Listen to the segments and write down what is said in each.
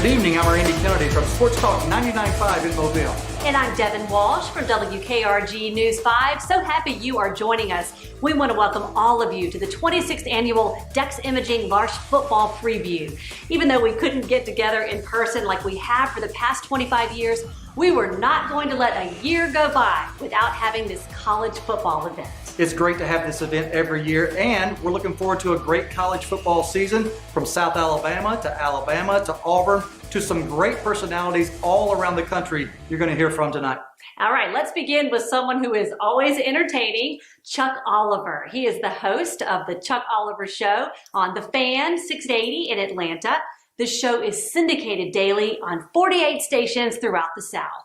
evening, I'm Randy Kennedy from Sports Talk 99.5 in Mobile. And I'm Devin Walsh from WKRG News 5. So happy you are joining us. We want to welcome all of you to the 26th annual Dex Imaging Large Football Preview. Even though we couldn't get together in person like we have for the past 25 years, we were not going to let a year go by without having this college football event. It's great to have this event every year, and we're looking forward to a great college football season from South Alabama to Auburn to some great personalities all around the country you're going to hear from tonight. All right, let's begin with someone who is always entertaining, Chuck Oliver. He is the host of the Chuck Oliver Show on The Fan 680 in Atlanta. The show is syndicated daily on 48 stations throughout the South.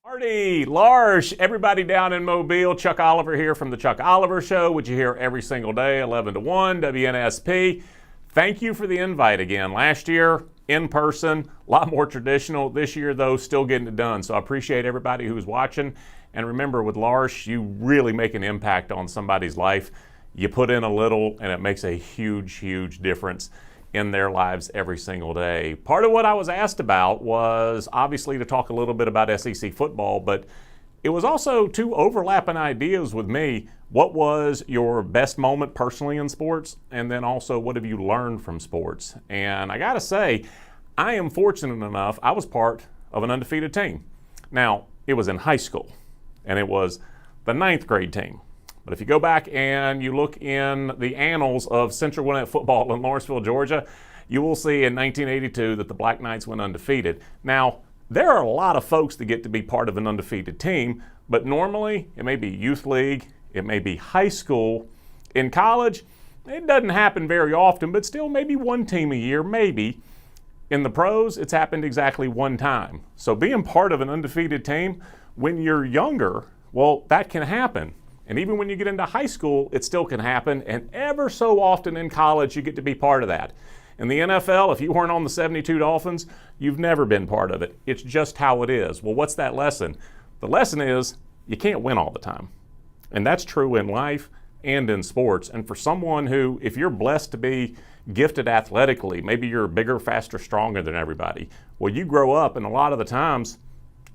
Marty, Larsh, everybody down in Mobile, Chuck Oliver here from the Chuck Oliver Show, which you hear every single day, 11 to 1, WNSP. Thank you for the invite again. Last year, in person, a lot more traditional. This year, though, still getting it done. So I appreciate everybody who's watching. And remember, with Larsh, you really make an impact on somebody's life. You put in a little, and it makes a huge, huge difference in their lives every single day. Part of what I was asked about was obviously to talk a little bit about SEC football, but it was also two overlapping ideas with me. What was your best moment personally in sports? And then also, what have you learned from sports? And I gotta say, I am fortunate enough, I was part of an undefeated team. Now, it was in high school, and it was the 9th grade team. But if you go back and you look in the annals of Central Gwinnett football in Lawrenceville, Georgia, you will see in 1982 that the Black Knights went undefeated. Now, there are a lot of folks that get to be part of an undefeated team, but normally it may be youth league, it may be high school. In college, it doesn't happen very often, but still maybe one team a year, maybe. In the pros, it's happened exactly one time. So being part of an undefeated team when you're younger, well, that can happen. And even when you get into high school, it still can happen. And ever so often in college, you get to be part of that. In the NFL, if you weren't on the 72 Dolphins, you've never been part of it. It's just how it is. Well, what's that lesson? The lesson is you can't win all the time. And that's true in life and in sports. And for someone who, if you're blessed to be gifted athletically, maybe you're bigger, faster, stronger than everybody. Well, you grow up and a lot of the times,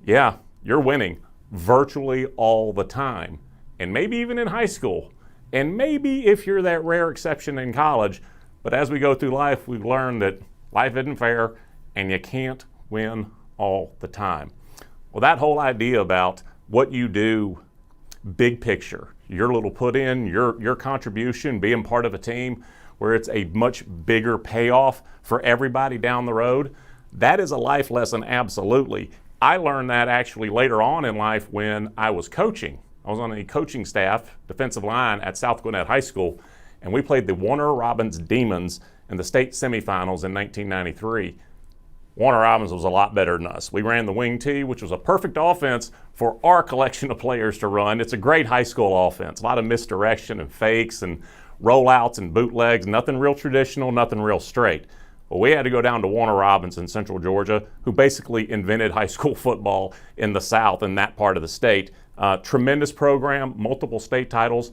yeah, you're winning virtually all the time. And maybe even in high school, and maybe if you're that rare exception in college. But as we go through life, we've learned that life isn't fair and you can't win all the time. Well, that whole idea about what you do, big picture, your little put in, your contribution, being part of a team where it's a much bigger payoff for everybody down the road, that is a life lesson, absolutely. I learned that actually later on in life when I was coaching. I was on the coaching staff, defensive line at South Gwinnett High School, and we played the Warner Robins Demons in the state semifinals in 1993. Warner Robins was a lot better than us. We ran the wing tee, which was a perfect offense for our collection of players to run. It's a great high school offense, a lot of misdirection and fakes and rollouts and bootlegs, nothing real traditional, nothing real straight. Well, we had to go down to Warner Robins in Central Georgia, who basically invented high school football in the South in that part of the state. Tremendous program, multiple state titles,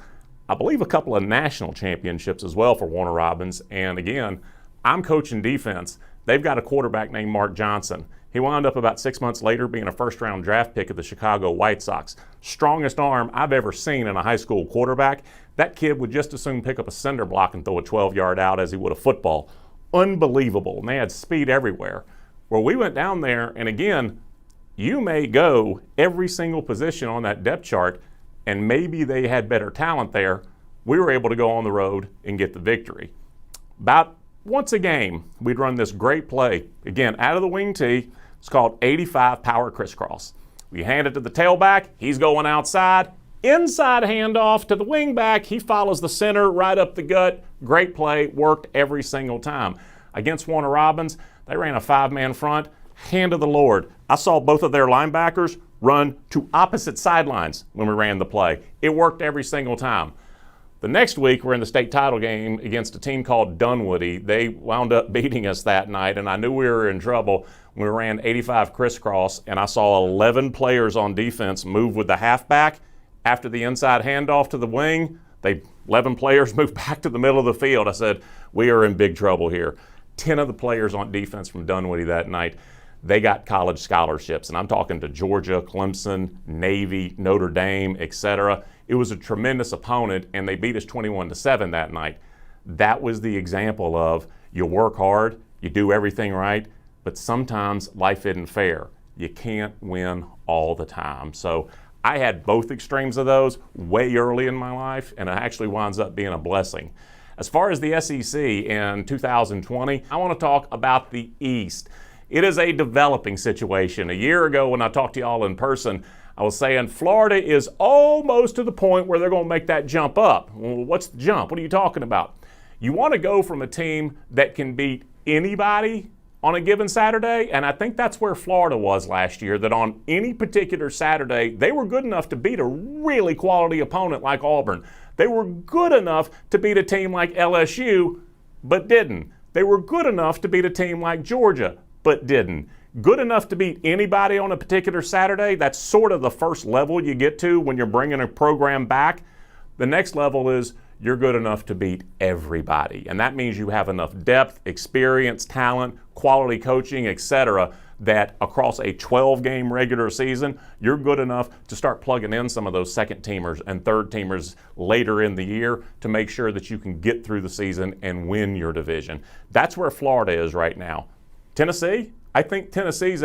I believe a couple of national championships as well for Warner Robins. And again, I'm coaching defense. They've got a quarterback named Mark Johnson. He wound up about 6 months later being a first-round draft pick of the Chicago White Sox. Strongest arm I've ever seen in a high school quarterback. That kid would just as soon pick up a cinder block and throw a 12-yard out as he would a football. Unbelievable. And they had speed everywhere. Well, we went down there, and again, you may go every single position on that depth chart, and maybe they had better talent there. We were able to go on the road and get the victory. About once a game, we'd run this great play. Again, out of the wing tee, it's called 85 power crisscross. We hand it to the tailback, he's going outside, inside handoff to the wing back, he follows the center right up the gut. Great play, worked every single time. Against Warner Robins, they ran a 5-man front, hand of the Lord. I saw both of their linebackers run to opposite sidelines when we ran the play. It worked every single time. The next week, we're in the state title game against a team called Dunwoody. They wound up beating us that night, and I knew we were in trouble when we ran 85 crisscross, and I saw 11 players on defense move with the halfback. After the inside handoff to the wing, 11 players moved back to the middle of the field. I said, we are in big trouble here. 10 of the players on defense from Dunwoody that night, they got college scholarships. And I'm talking to Georgia, Clemson, Navy, Notre Dame, etc. It was a tremendous opponent, and they beat us 21-7 that night. That was the example of you work hard, you do everything right, but sometimes life isn't fair. You can't win all the time. So I had both extremes of those way early in my life, and it actually winds up being a blessing. As far as the SEC in 2020, I want to talk about the East. It is a developing situation. A year ago when I talked to y'all in person, I was saying Florida is almost to the point where they're going to make that jump up. Well, what's the jump? What are you talking about? You want to go from a team that can beat anybody on a given Saturday, and I think that's where Florida was last year, that on any particular Saturday, they were good enough to beat a really quality opponent like Auburn. They were good enough to beat a team like LSU, but didn't. They were good enough to beat a team like Georgia, but didn't. Good enough to beat anybody on a particular Saturday, that's sort of the first level you get to when you're bringing a program back. The next level is you're good enough to beat everybody. And that means you have enough depth, experience, talent, quality coaching, etc., that across a 12-game regular season, you're good enough to start plugging in some of those second teamers and third teamers later in the year to make sure that you can get through the season and win your division. That's where Florida is right now. Tennessee, I think Tennessee's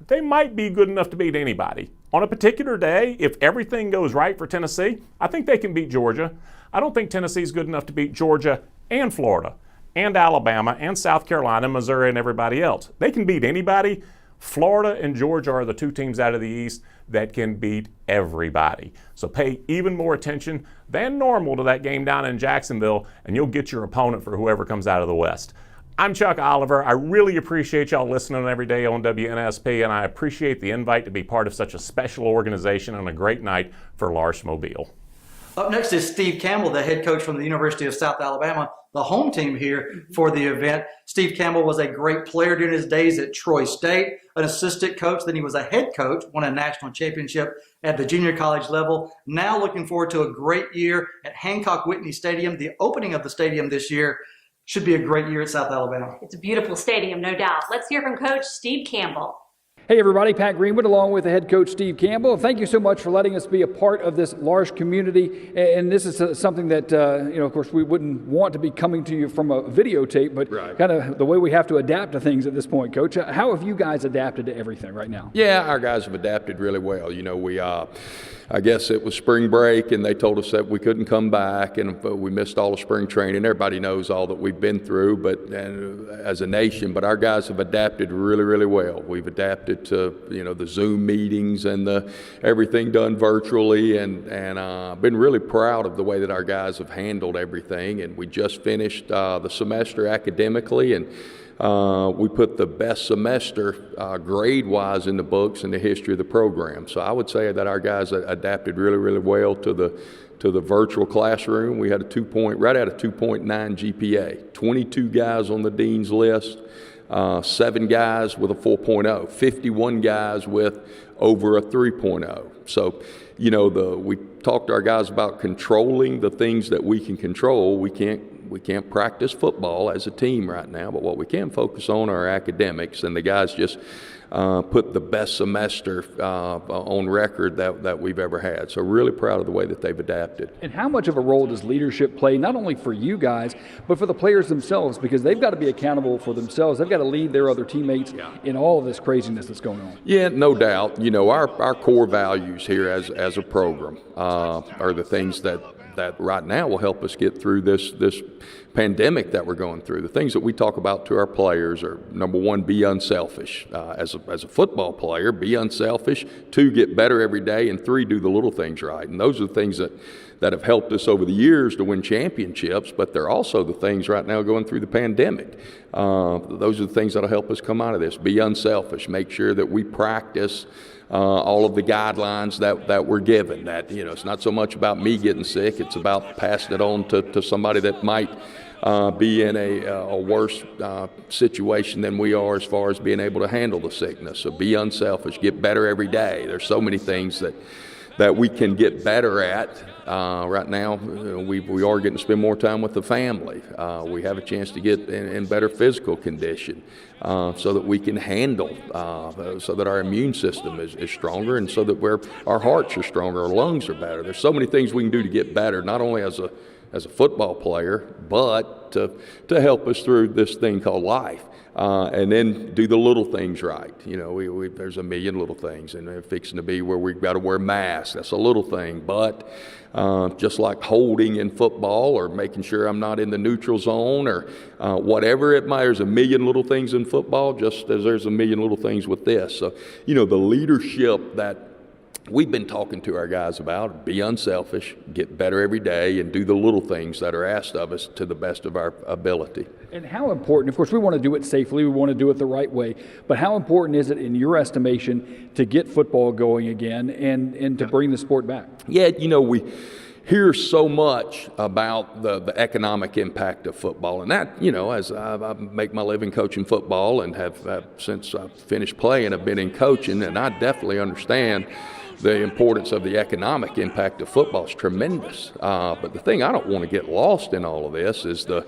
they might be good enough to beat anybody. On a particular day, if everything goes right for Tennessee, I think they can beat Georgia. I don't think Tennessee's good enough to beat Georgia and Florida and Alabama and South Carolina, Missouri, and everybody else. They can beat anybody. Florida and Georgia are the two teams out of the East that can beat everybody. So pay even more attention than normal to that game down in Jacksonville, and you'll get your opponent for whoever comes out of the West. I'm Chuck Oliver. I really appreciate y'all listening every day on WNSP, and I appreciate the invite to be part of such a special organization on a great night for L'Arche Mobile. Up next is Steve Campbell, the head coach from the University of South Alabama, the home team here for the event. Steve Campbell was a great player during his days at Troy State, an assistant coach, then he was a head coach, won a national championship at the junior college level. Now looking forward to a great year at Hancock Whitney Stadium. The opening of the stadium this year should be a great year at South Alabama. It's a beautiful stadium, no doubt. Let's hear from Coach Steve Campbell. Hey everybody, Pat Greenwood along with the head coach Steve Campbell. Thank you so much for letting us be a part of this L'Arche community. And this is something that, of course, we wouldn't want to be coming to you from a videotape, but kind of the way we have to adapt to things at this point, Coach. How have you guys adapted to everything right now? Yeah, our guys have adapted really well. You know, I guess it was spring break, and they told us that we couldn't come back, and we missed all the spring training. Everybody knows all that we've been through, but as a nation, but our guys have adapted really, really well. We've adapted to the Zoom meetings and everything done virtually, and been really proud of the way that our guys have handled everything. And we just finished the semester academically, and we put the best semester grade-wise in the books in the history of the program. So I would say that our guys adapted really, really well to the virtual classroom. We had right at a 2.9 GPA, 22 guys on the dean's list, 7 guys with a 4.0, 51 guys with over a 3.0. So, we talked to our guys about controlling the things that we can control. We can't practice football as a team right now, but what we can focus on are academics, and the guys just put the best semester on record that we've ever had. So really proud of the way that they've adapted. And how much of a role does leadership play, not only for you guys, but for the players themselves, because they've got to be accountable for themselves. They've got to lead their other teammates in all of this craziness that's going on. Yeah, no doubt. Our core values here as a program are the things that right now will help us get through this pandemic that we're going through. The things that we talk about to our players are, number one, be unselfish. As a football player, be unselfish. 2, get better every day. And 3, do the little things right. And those are the things that have helped us over the years to win championships, but they're also the things right now going through the pandemic. Those are the things that'll help us come out of this. Be unselfish. Make sure that we practice all of the guidelines that we're given. That it's not so much about me getting sick; it's about passing it on to somebody that might be in a worse situation than we are as far as being able to handle the sickness. So be unselfish. Get better every day. There's so many things that we can get better at. Right now, we are getting to spend more time with the family. We have a chance to get in better physical condition so that we can handle, so that our immune system is stronger, and so that our hearts are stronger, our lungs are better. There's so many things we can do to get better, not only as a football player, but to help us through this thing called life. And then do the little things right. You know, there's a million little things, and they're fixing to be where we've got to wear masks. That's a little thing, but just like holding in football, or making sure I'm not in the neutral zone, or whatever it might. There's a million little things in football, just as there's a million little things with this. So, you know, the leadership that we've been talking to our guys about: be unselfish, get better every day, and do the little things that are asked of us to the best of our ability. And how important, of course, we want to do it safely, we want to do it the right way, but how important is it, in your estimation, to get football going again and to bring the sport back? Yeah, you know, we hear so much about the economic impact of football, and that, you know, as I make my living coaching football, and have since I finished playing, I've been in coaching, and I definitely understand the importance of the economic impact of football is tremendous. But the thing I don't want to get lost in all of this is the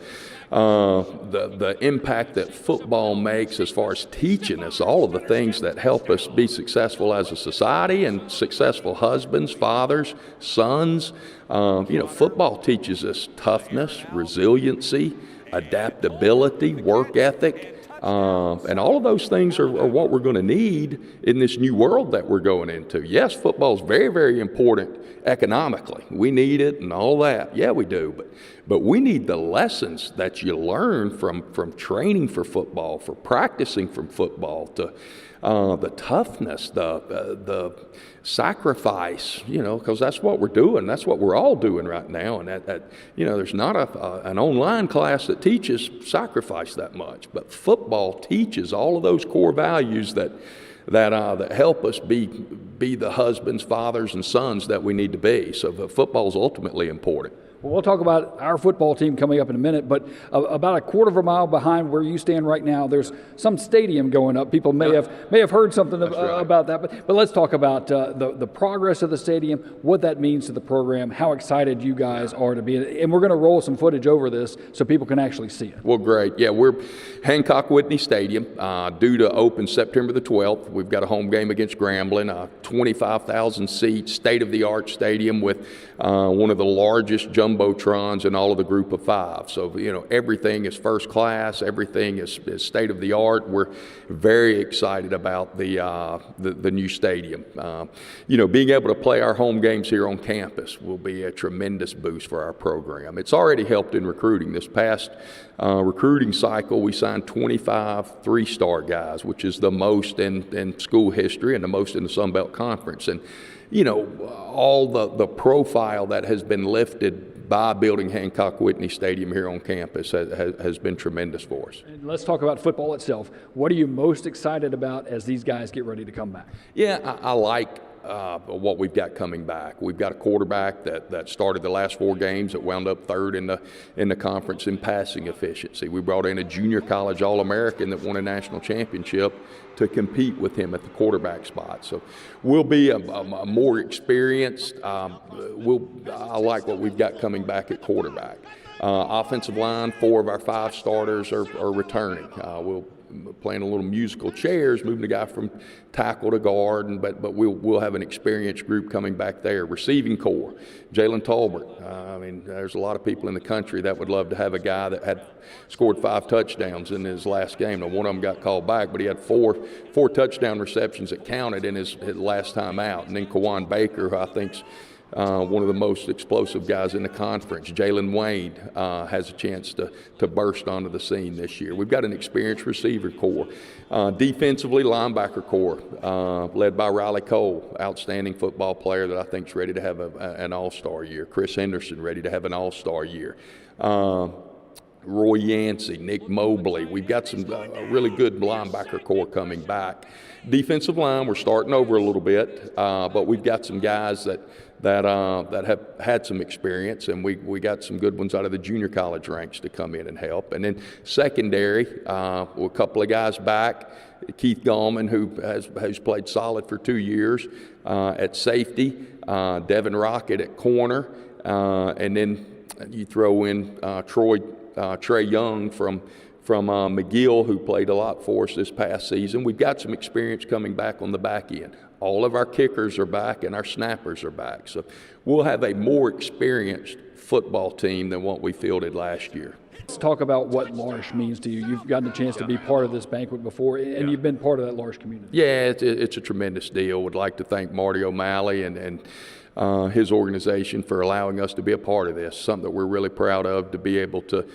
impact that football makes as far as teaching us all of the things that help us be successful as a society, and successful husbands, fathers, sons. You know, football teaches us toughness, resiliency, adaptability, work ethic. And all of those things are what we're going to need in this new world that we're going into. Yes, football is very, very important economically. We need it and all that. Yeah, we do. But we need the lessons that you learn from training for football, for practicing from football, to the toughness, the sacrifice, you know, because that's what we're doing. That's what we're all doing right now. And that you know, there's not an online class that teaches sacrifice that much, but football teaches all of those core values that help us be the husbands, fathers, and sons that we need to be. So football is ultimately important. Well, we'll talk about our football team coming up in a minute, but about a quarter of a mile behind where you stand right now, there's some stadium going up. People may have heard something about that, but let's talk about the progress of the stadium, what that means to the program, how excited you guys are to be in it. And we're going to roll some footage over this so people can actually see it. Well, great. Yeah, we're Hancock-Whitney Stadium, due to open September the 12th. We've got a home game against Grambling, 25,000 seat, state-of-the-art stadium with one of the largest jumbotrons in all of the Group of Five. So, you know, everything is first class, everything is state of the art. We're very excited about the new stadium. You know, being able to play our home games here on campus will be a tremendous boost for our program. It's already helped in recruiting. This past recruiting cycle, we signed 25 three-star guys, which is the most in school history and the most in the Sun Belt Conference. And you know, all the profile that has been lifted by building Hancock-Whitney Stadium here on campus has been tremendous for us. And let's talk about football itself. What are you most excited about as these guys get ready to come back? Yeah, I like what we've got coming back. We've got a quarterback that started the last 4 games, that wound up third in the conference in passing efficiency. We brought in a junior college All-American that won a national championship to compete with him at the quarterback spot. So we'll be a more experienced. I like what we've got coming back at quarterback. Offensive line, 4 of our 5 starters are returning. We'll playing a little musical chairs, moving the guy from tackle to guard, but we'll have an experienced group coming back there. Receiving core, Jalen Tolbert. I mean, there's a lot of people in the country that would love to have a guy that had scored 5 touchdowns in his last game. Now, one of them got called back, but he had four touchdown receptions that counted in his last time out. And then Kawan Baker, who I think's one of the most explosive guys in the conference. Jalen Wayne has a chance to burst onto the scene this year. We've got an experienced receiver core. Defensively, linebacker core, led by Riley Cole, outstanding football player that I think is ready to have an all-star year. Chris Henderson, ready to have an all-star year. Roy Yancey, Nick Mobley. We've got some really good linebacker core coming back. Defensive line, we're starting over a little bit, but we've got some guys that have had some experience, and we got some good ones out of the junior college ranks to come in and help. And then secondary, a couple of guys back. Keith Gallman, who's played solid for 2 years at safety. Devin Rocket at corner, and then you throw in Trey Young from McGill, who played a lot for us this past season. We've got some experience coming back on the back end. All of our kickers are back and our snappers are back. So we'll have a more experienced football team than what we fielded last year. Let's talk about what L'Arche means to you. You've gotten a chance to be part of this banquet before, and you've been part of that L'Arche community. Yeah, it's a tremendous deal. Would like to thank Marty O'Malley and his organization for allowing us to be a part of this. Something that we're really proud of, to be able to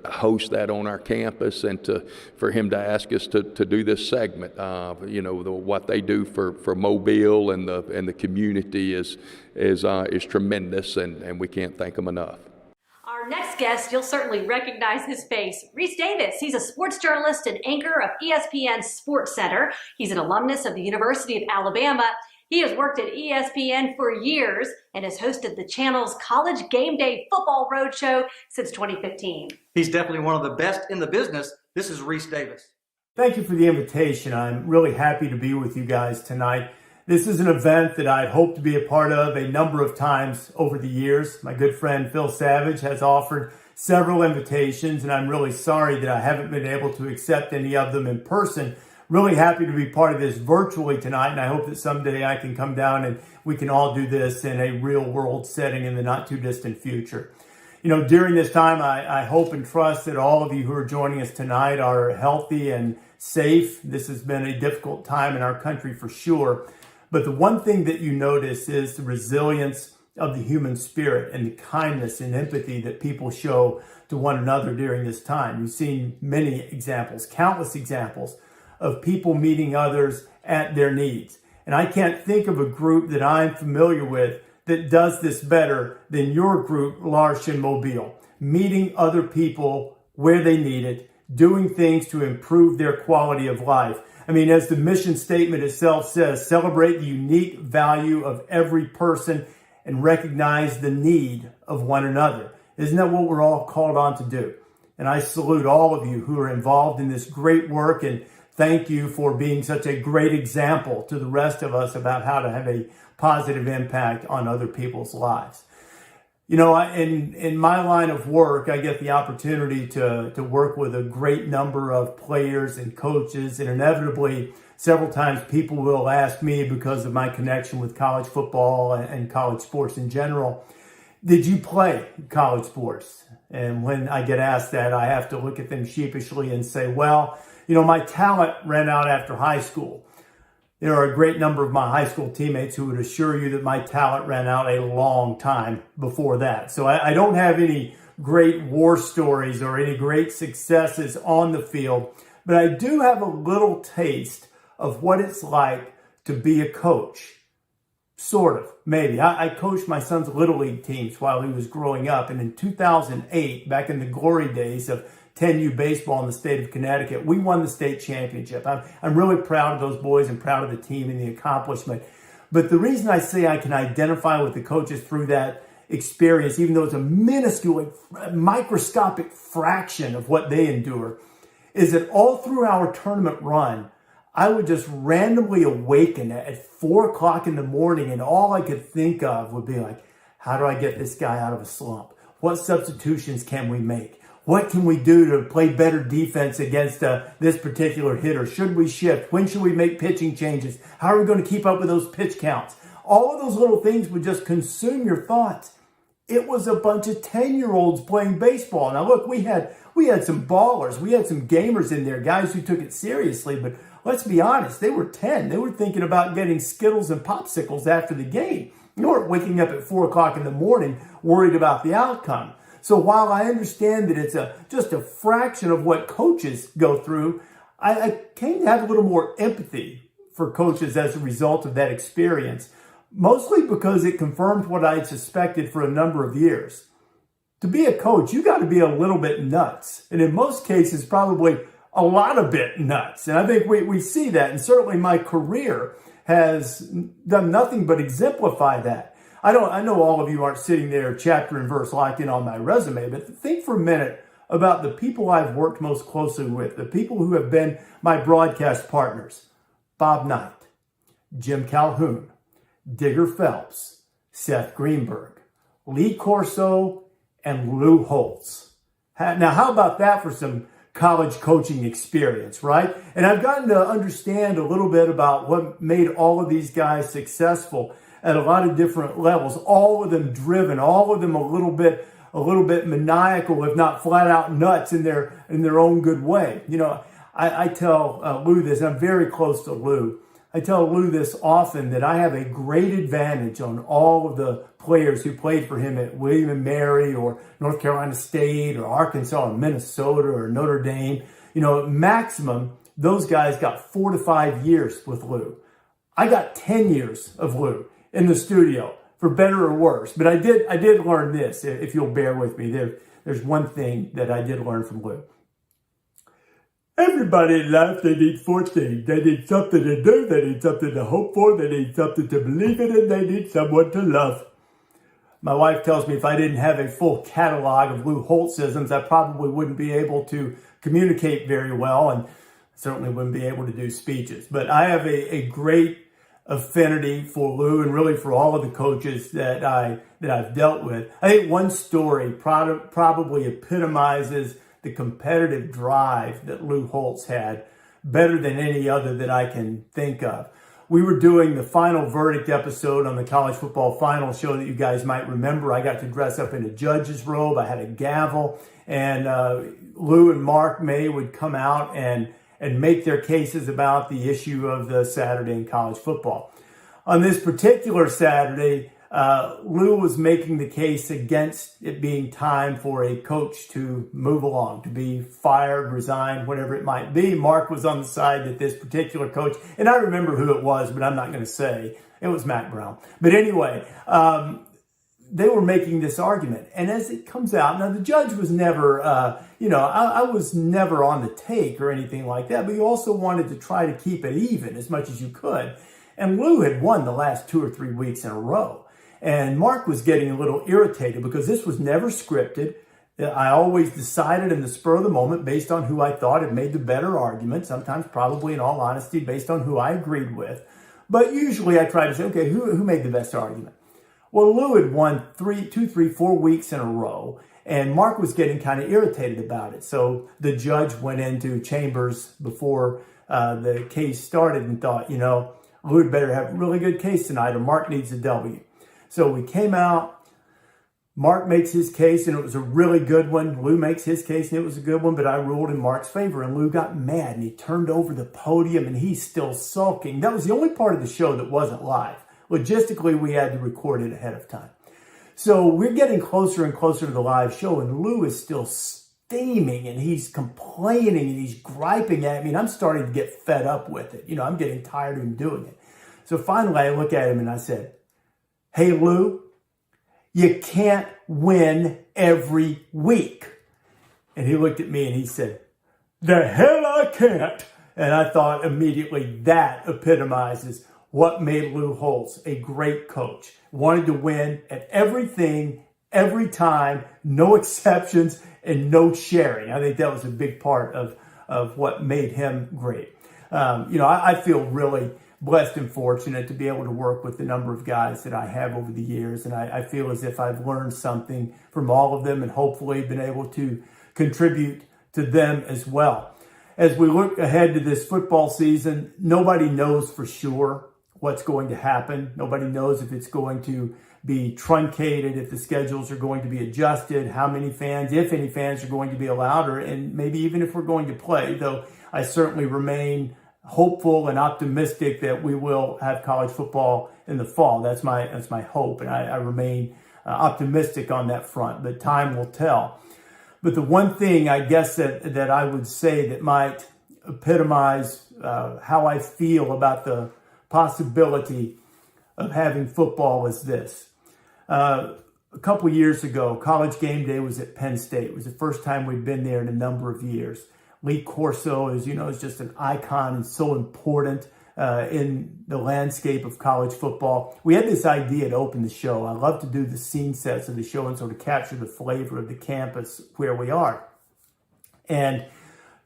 host that on our campus, and for him to ask us to do this segment. What they do for Mobile and the community is tremendous, and we can't thank them enough. Our next guest, you'll certainly recognize his face, Reese Davis. He's a sports journalist and anchor of ESPN's Sports Center. He's an alumnus of the University of Alabama. He has worked at ESPN for years and has hosted the channel's College Game Day Football Roadshow since 2015. He's definitely one of the best in the business. This is Reese Davis. Thank you for the invitation. I'm really happy to be with you guys tonight. This is an event that I'd hoped to be a part of a number of times over the years. My good friend Phil Savage has offered several invitations, and I'm really sorry that I haven't been able to accept any of them in person. Really happy to be part of this virtually tonight, and I hope that someday I can come down and we can all do this in a real world setting in the not too distant future. During this time, I hope and trust that all of you who are joining us tonight are healthy and safe. This has been a difficult time in our country for sure. But the one thing that you notice is the resilience of the human spirit and the kindness and empathy that people show to one another during this time. You've seen many examples, countless examples of people meeting others at their needs. And I can't think of a group that I'm familiar with that does this better than your group, L'Arche and Mobile. Meeting other people where they need it, doing things to improve their quality of life. I mean, as the mission statement itself says, celebrate the unique value of every person and recognize the need of one another. Isn't that what we're all called on to do? And I salute all of you who are involved in this great work, and thank you for being such a great example to the rest of us about how to have a positive impact on other people's lives. In my line of work, I get the opportunity to work with a great number of players and coaches, and inevitably, several times people will ask me, because of my connection with college football and college sports in general, did you play college sports? And when I get asked that, I have to look at them sheepishly and say, well, my talent ran out after high school. There are a great number of my high school teammates who would assure you that my talent ran out a long time before that. So I don't have any great war stories or any great successes on the field, but I do have a little taste of what it's like to be a coach. Sort of, maybe. I coached my son's Little League teams while he was growing up, and in 2008, back in the glory days of 10U baseball in the state of Connecticut, we won the state championship. I'm really proud of those boys and proud of the team and the accomplishment. But the reason I say I can identify with the coaches through that experience, even though it's a minuscule, microscopic fraction of what they endure, is that all through our tournament run, I would just randomly awaken at 4 o'clock in the morning, and all I could think of would be like, how do I get this guy out of a slump? What substitutions can we make? What can we do to play better defense against this particular hitter? Should we shift? When should we make pitching changes? How are we going to keep up with those pitch counts? All of those little things would just consume your thoughts. It was a bunch of 10-year-olds playing baseball. Now look, we had some ballers. We had some gamers in there, guys who took it seriously. But let's be honest, they were 10. They were thinking about getting Skittles and popsicles after the game. You weren't waking up at 4 o'clock in the morning worried about the outcome. So while I understand that it's just a fraction of what coaches go through, I came to have a little more empathy for coaches as a result of that experience, mostly because it confirmed what I had suspected for a number of years. to be a coach, you got to be a little bit nuts. And in most cases, probably a lot of bit nuts. And I think we see that. And certainly my career has done nothing but exemplify that. I know all of you aren't sitting there chapter and verse locked in on my resume, but think for a minute about the people I've worked most closely with, the people who have been my broadcast partners. Bob Knight, Jim Calhoun, Digger Phelps, Seth Greenberg, Lee Corso, and Lou Holtz. Now, how about that for some college coaching experience, right? And I've gotten to understand a little bit about what made all of these guys successful at a lot of different levels, all of them driven, all of them a little bit maniacal, if not flat out nuts in their own good way. You know, I tell Lou this, I'm very close to Lou. I tell Lou this often, that I have a great advantage on all of the players who played for him at William & Mary or North Carolina State or Arkansas or Minnesota or Notre Dame. You know, at maximum, those guys got 4 to 5 years with Lou. I got 10 years of Lou in the studio, for better or worse. But I did learn this, if you'll bear with me. There's one thing that I did learn from Lou. Everybody in life, they need 4 things. They need something to do, they need something to hope for, they need something to believe in, and they need someone to love. My wife tells me if I didn't have a full catalog of Lou Holtzisms, I probably wouldn't be able to communicate very well, and certainly wouldn't be able to do speeches. But I have a great affinity for Lou, and really for all of the coaches that I've dealt with. I think one story probably epitomizes the competitive drive that Lou Holtz had better than any other that I can think of. We were doing the Final Verdict episode on the College Football Final show that you guys might remember. I got to dress up in a judge's robe. I had a gavel, and Lou and Mark May would come out and make their cases about the issue of the Saturday in college football. On this particular Saturday, Lou was making the case against it being time for a coach to move along, to be fired, resigned, whatever it might be. Mark was on the side that this particular coach, and I remember who it was, but I'm not going to say. It was Mac Brown. But anyway, they were making this argument. And as it comes out, now the judge was never, I was never on the take or anything like that, but you also wanted to try to keep it even as much as you could. And Lou had won the last 2 or 3 weeks in a row. And Mark was getting a little irritated because this was never scripted. I always decided in the spur of the moment based on who I thought had made the better argument, sometimes probably in all honesty based on who I agreed with. But usually I try to say, okay, who made the best argument? Well, Lou had won 2, 3, 4 weeks in a row, and Mark was getting kind of irritated about it. So the judge went into chambers before the case started and thought, Lou had better have a really good case tonight or Mark needs a W. So we came out, Mark makes his case, and it was a really good one. Lou makes his case, and it was a good one, but I ruled in Mark's favor, and Lou got mad, and he turned over the podium, and he's still sulking. That was the only part of the show that wasn't live. Logistically, we had to record it ahead of time. So we're getting closer and closer to the live show, and Lou is still steaming, and he's complaining, and he's griping at me, and I'm starting to get fed up with it. I'm getting tired of him doing it. So finally, I look at him, and I said, "Hey, Lou, you can't win every week." And he looked at me and he said, "The hell I can't." And I thought immediately that epitomizes what made Lou Holtz a great coach. Wanted to win at everything, every time, no exceptions and no sharing. I think that was a big part of what made him great. I feel really blessed and fortunate to be able to work with the number of guys that I have over the years. And I feel as if I've learned something from all of them and hopefully been able to contribute to them as well. As we look ahead to this football season, nobody knows for sure what's going to happen. Nobody knows if it's going to be truncated, if the schedules are going to be adjusted, how many fans, if any fans are going to be allowed, and maybe even if we're going to play, though I certainly remain hopeful and optimistic that we will have college football in the fall. That's my hope, and I remain optimistic on that front, but time will tell. But the one thing I guess that I would say that might epitomize how I feel about the possibility of having football is this. A a couple years ago, College Game Day was at Penn State. It was the first time we'd been there in a number of years. Lee Corso, as you know, is just an icon and so important in the landscape of college football. We had this idea to open the show. I love to do the scene sets of the show and sort of capture the flavor of the campus where we are. And,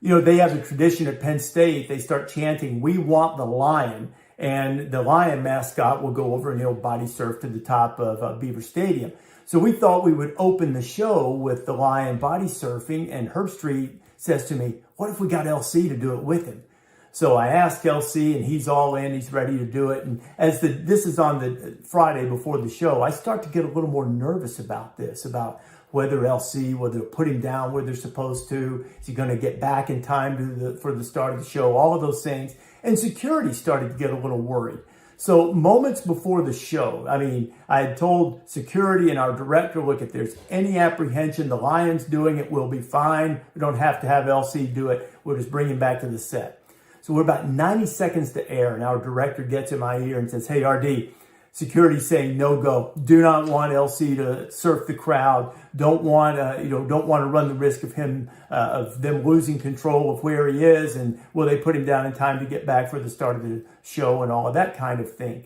you know, they have a tradition at Penn State. They start chanting, "We want the Lion." And the Lion mascot will go over and he'll body surf to the top of Beaver Stadium. So we thought we would open the show with the Lion body surfing. And Herb Street says to me, "What if we got LC to do it with him?" So I asked LC, and he's all in. He's ready to do it. And as this is on the Friday before the show, I start to get a little more nervous about this, about whether they'll put him down where they're supposed to. Is he going to get back in time for the start of the show? All of those things. And security started to get a little worried. So moments before the show, I had told security and our director, look, if there's any apprehension, the Lion's doing it, we'll be fine. We don't have to have LC do it. We'll just bring him back to the set. So we're about 90 seconds to air, and our director gets in my ear and says, "Hey, RD, security's saying no go. Do not want LC to surf the crowd. Don't want to run the risk of them losing control of where he is, and will they put him down in time to get back for the start of the show and all of that kind of thing."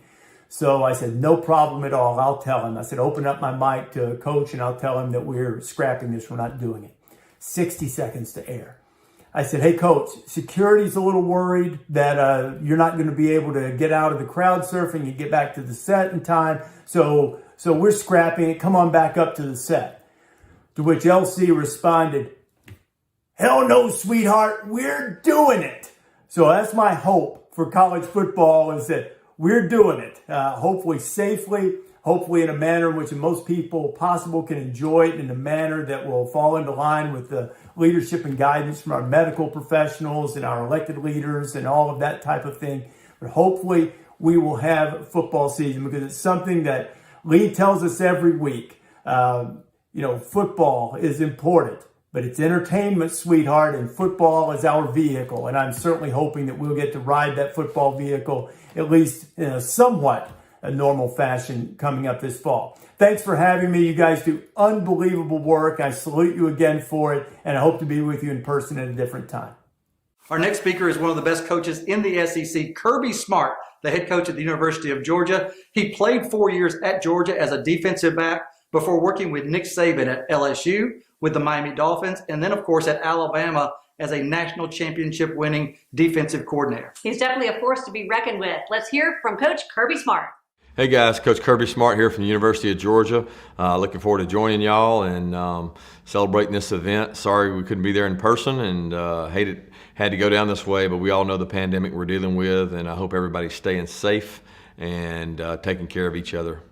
So I said, "No problem at all. I'll tell him." I said, "Open up my mic to coach, and I'll tell him that we're scrapping this. We're not doing it." 60 seconds to air. I said, "Hey, coach, security's a little worried that you're not going to be able to get out of the crowd surfing and get back to the set in time. So we're scrapping it. Come on back up to the set." To which LC responded, "Hell no, sweetheart. We're doing it." So that's my hope for college football, is that we're doing it, hopefully safely, hopefully in a manner in which most people possible can enjoy it, in a manner that will fall into line with the leadership and guidance from our medical professionals and our elected leaders and all of that type of thing. But hopefully we will have football season, because it's something that Lee tells us every week. Football is important, but it's entertainment, sweetheart, and football is our vehicle. And I'm certainly hoping that we'll get to ride that football vehicle, at least in a somewhat a normal fashion, coming up this fall. Thanks for having me. You guys do unbelievable work. I salute you again for it, and I hope to be with you in person at a different time. Our next speaker is one of the best coaches in the SEC, Kirby Smart, the head coach at the University of Georgia. He played 4 years at Georgia as a defensive back before working with Nick Saban at LSU, with the Miami Dolphins, and then, of course, at Alabama as a national championship winning defensive coordinator. He's definitely a force to be reckoned with. Let's hear from Coach Kirby Smart. Hey guys, Coach Kirby Smart here from the University of Georgia. Looking forward to joining y'all and celebrating this event. Sorry we couldn't be there in person, and had to go down this way, but we all know the pandemic we're dealing with, and I hope everybody's staying safe and taking care of each other.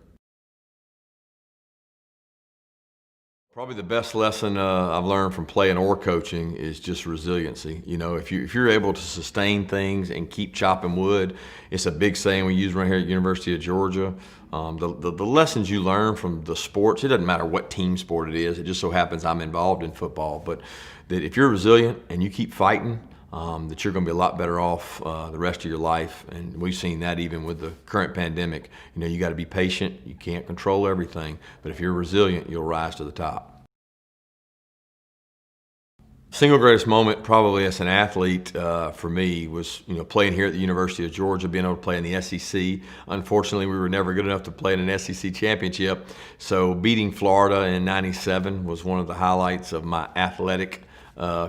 Probably the best lesson I've learned from playing or coaching is just resiliency. You know, if you're able to sustain things and keep chopping wood, it's a big saying we use right here at University of Georgia. The lessons you learn from the sports, it doesn't matter what team sport it is, it just so happens I'm involved in football, but that if you're resilient and you keep fighting, that you're going to be a lot better off the rest of your life. And we've seen that even with the current pandemic. You know, you got to be patient. You can't control everything, but if you're resilient, you'll rise to the top. Single greatest moment probably as an athlete for me was, playing here at the University of Georgia, being able to play in the SEC. Unfortunately, we were never good enough to play in an SEC championship. So beating Florida in '97 was one of the highlights of my athletic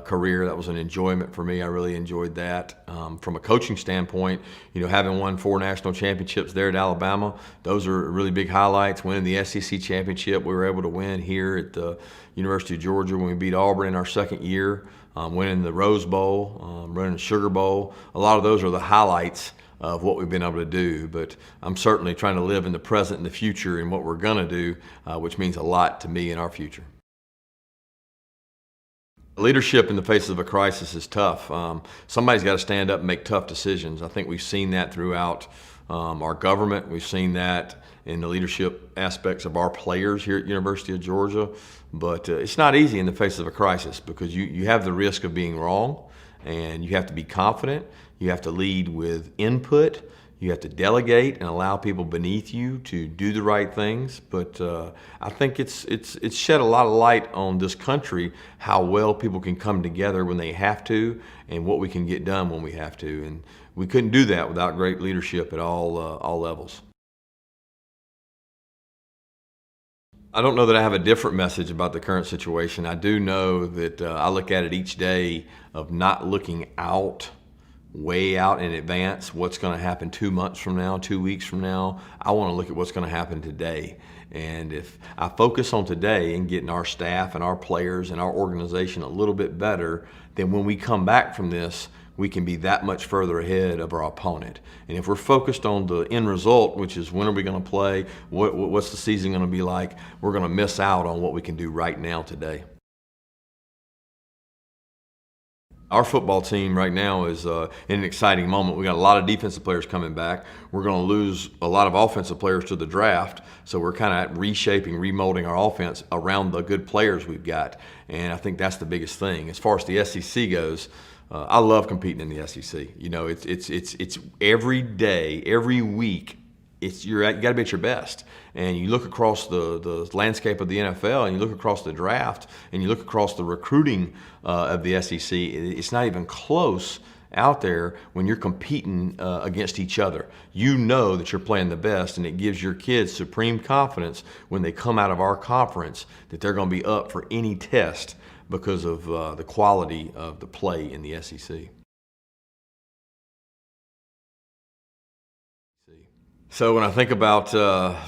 career. That was an enjoyment for me. I really enjoyed that. From a coaching standpoint, having won 4 national championships there at Alabama, those are really big highlights. Winning the SEC championship, we were able to win here at the University of Georgia when we beat Auburn in our second year, winning the Rose Bowl, running the Sugar Bowl. A lot of those are the highlights of what we've been able to do, but I'm certainly trying to live in the present and the future and what we're going to do, which means a lot to me in our future. Leadership in the face of a crisis is tough. Somebody's got to stand up and make tough decisions. I think we've seen that throughout our government. We've seen that in the leadership aspects of our players here at University of Georgia. But it's not easy in the face of a crisis, because you have the risk of being wrong, and you have to be confident. You have to lead with input. You have to delegate and allow people beneath you to do the right things. But I think it's shed a lot of light on this country, how well people can come together when they have to, and what we can get done when we have to. And we couldn't do that without great leadership at all levels. I don't know that I have a different message about the current situation. I do know that I look at it each day of not looking way out in advance, what's going to happen 2 months from now, 2 weeks from now. I want to look at what's going to happen today. And if I focus on today and getting our staff and our players and our organization a little bit better, then when we come back from this, we can be that much further ahead of our opponent. And if we're focused on the end result, which is when are we going to play, what's the season going to be like, we're going to miss out on what we can do right now today. Our football team right now is in an exciting moment. We got a lot of defensive players coming back. We're going to lose a lot of offensive players to the draft, so we're kind of reshaping, remolding our offense around the good players we've got. And I think that's the biggest thing. As far as the SEC goes, I love competing in the SEC. You know, it's every day, every week. You got to be at your best. And you look across the landscape of the NFL, and you look across the draft, and you look across the recruiting of the SEC. It's not even close out there when you're competing against each other. You know that you're playing the best, and it gives your kids supreme confidence when they come out of our conference that they're going to be up for any test because of the quality of the play in the SEC. So when I think about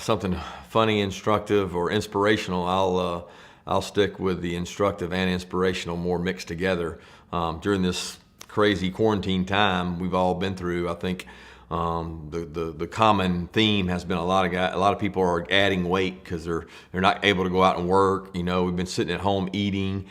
something funny, instructive, or inspirational, I'll stick with the instructive and inspirational more mixed together. During this crazy quarantine time we've all been through, I think the common theme has been a lot of people are adding weight because they're not able to go out and work. You know, we've been sitting at home eating.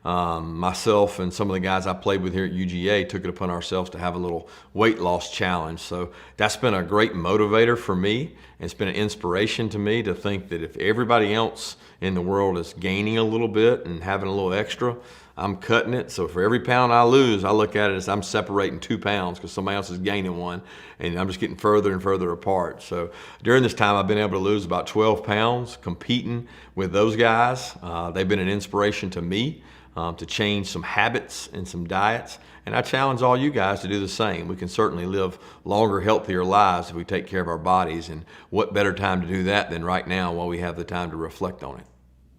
Myself and some of the guys I played with here at UGA took it upon ourselves to have a little weight loss challenge. So that's been a great motivator for me. It's been an inspiration to me to think that if everybody else in the world is gaining a little bit and having a little extra, I'm cutting it. So for every pound I lose, I look at it as I'm separating 2 pounds because somebody else is gaining 1, and I'm just getting further and further apart. So during this time, I've been able to lose about 12 pounds competing with those guys. They've been an inspiration to me to change some habits and some diets. And I challenge all you guys to do the same. We can certainly live longer, healthier lives if we take care of our bodies. And what better time to do that than right now while we have the time to reflect on it.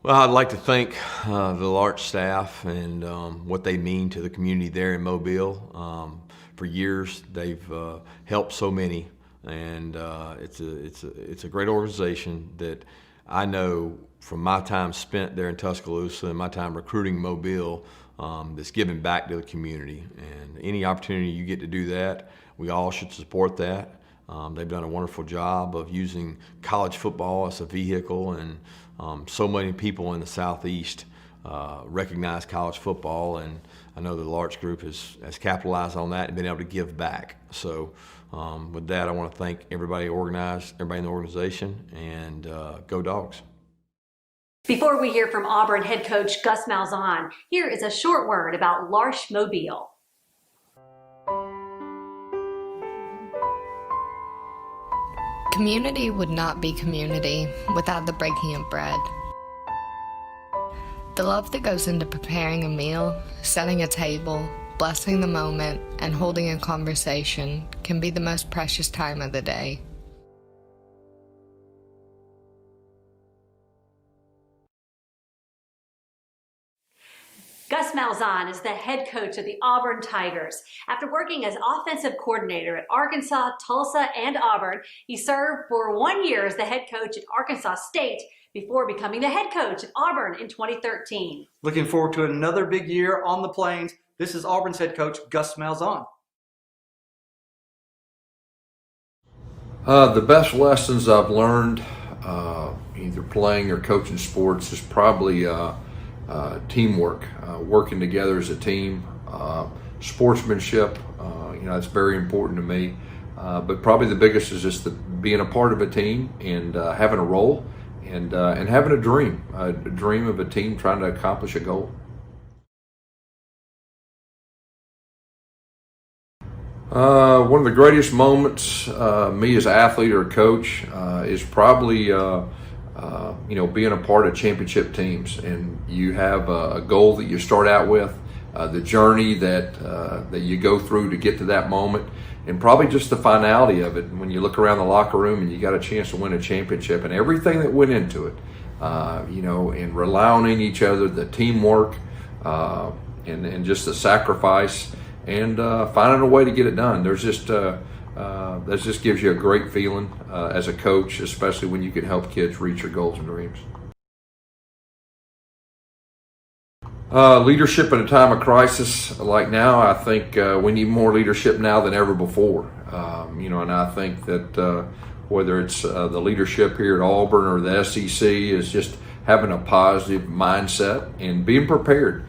Well, I'd like to thank the Larch staff and what they mean to the community there in Mobile. For years, they've helped so many, and it's a great organization that I know from my time spent there in Tuscaloosa and my time recruiting Mobile, that's giving back to the community. And any opportunity you get to do that, we all should support that. They've done a wonderful job of using college football as a vehicle, and so many people in the Southeast recognize college football, and I know the Larch Group has capitalized on that and been able to give back. So with that, I want to thank everybody in the organization, and go Dogs. Before we hear from Auburn head coach Gus Malzahn, here is a short word about L'Arche Mobile. Community would not be community without the breaking of bread. The love that goes into preparing a meal, setting a table, blessing the moment, and holding a conversation can be the most precious time of the day. Gus Malzahn is the head coach of the Auburn Tigers. After working as offensive coordinator at Arkansas, Tulsa, and Auburn, he served for 1 year as the head coach at Arkansas State before becoming the head coach at Auburn in 2013. Looking forward to another big year on the Plains. This is Auburn's head coach, Gus Malzahn. The best lessons I've learned, either playing or coaching sports, is probably teamwork, working together as a team, sportsmanship. It's very important to me. But probably the biggest is just being a part of a team and having a role and having a dream of a team trying to accomplish a goal. One of the greatest moments, me as an athlete or a coach, is probably being a part of championship teams, and you have a goal that you start out with, the journey that you go through to get to that moment, and probably just the finality of it. When you look around the locker room and you got a chance to win a championship, and everything that went into it, and relying on each other, the teamwork, and just the sacrifice, and finding a way to get it done. There's just that just gives you a great feeling as a coach, especially when you can help kids reach their goals and dreams. Leadership in a time of crisis like now, I think we need more leadership now than ever before. And I think that whether it's the leadership here at Auburn or the SEC is just having a positive mindset and being prepared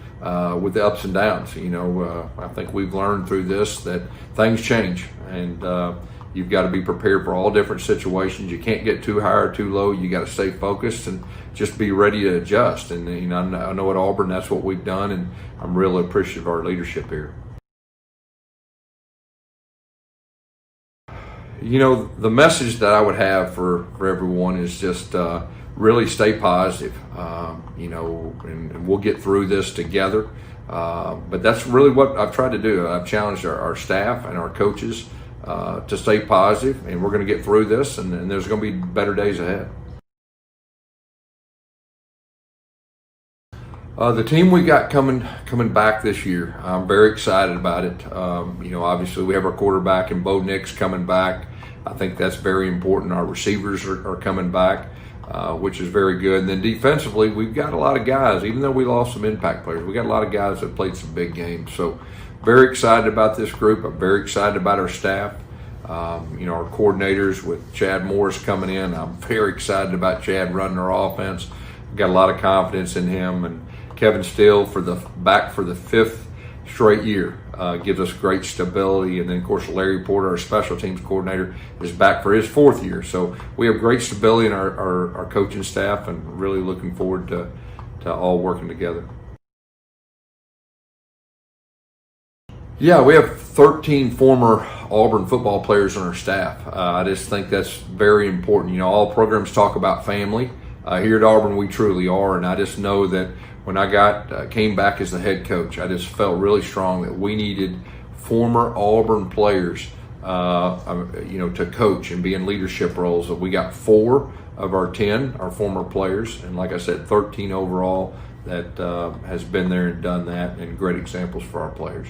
with the ups and downs. I think we've learned through this that things change, and you've got to be prepared for all different situations. You can't get too high or too low. You got to stay focused and just be ready to adjust. And I know at Auburn that's what we've done, and I'm really appreciative of our leadership here. The message that I would have for everyone is just really stay positive, and we'll get through this together. But that's really what I've tried to do. I've challenged our staff and our coaches to stay positive, and we're going to get through this, and there's going to be better days ahead. The team we got coming back this year, I'm very excited about it. Obviously we have our quarterback and Bo Nix coming back. I think that's very important. Our receivers are coming back, which is very good. And then defensively, we've got a lot of guys. Even though we lost some impact players, we got a lot of guys that played some big games. So very excited about this group. I'm very excited about our staff. Our coordinators with Chad Morris coming in. I'm very excited about Chad running our offense. We've got a lot of confidence in him. And Kevin Steele back for the fifth straight year gives us great stability. And then, of course, Larry Porter, our special teams coordinator, is back for his fourth year. So we have great stability in our coaching staff, and really looking forward to all working together. Yeah, we have 13 former Auburn football players on our staff. I just think that's very important. All programs talk about family. Here at Auburn, we truly are, and I just know that when I came back as the head coach, I just felt really strong that we needed former Auburn players, to coach and be in leadership roles. So we got 4 of our 10 are former players, and like I said, 13 overall that has been there and done that, and great examples for our players.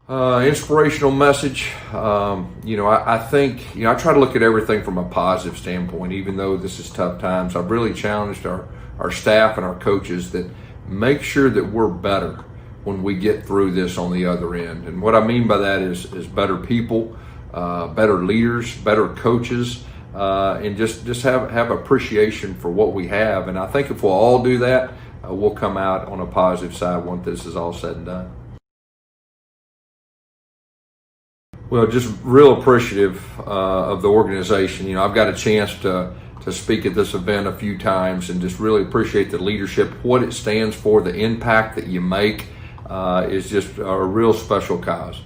Inspirational message. I think, I try to look at everything from a positive standpoint. Even though this is tough times, I've really challenged our staff and our coaches that make sure that we're better when we get through this on the other end. And what I mean by that is better people, better leaders, better coaches, and just have appreciation for what we have. And I think if we'll all do that, we'll come out on a positive side once this is all said and done. Well, just real appreciative of the organization. I've got a chance to speak at this event a few times, and just really appreciate the leadership, what it stands for, the impact that you make is just a real special cause.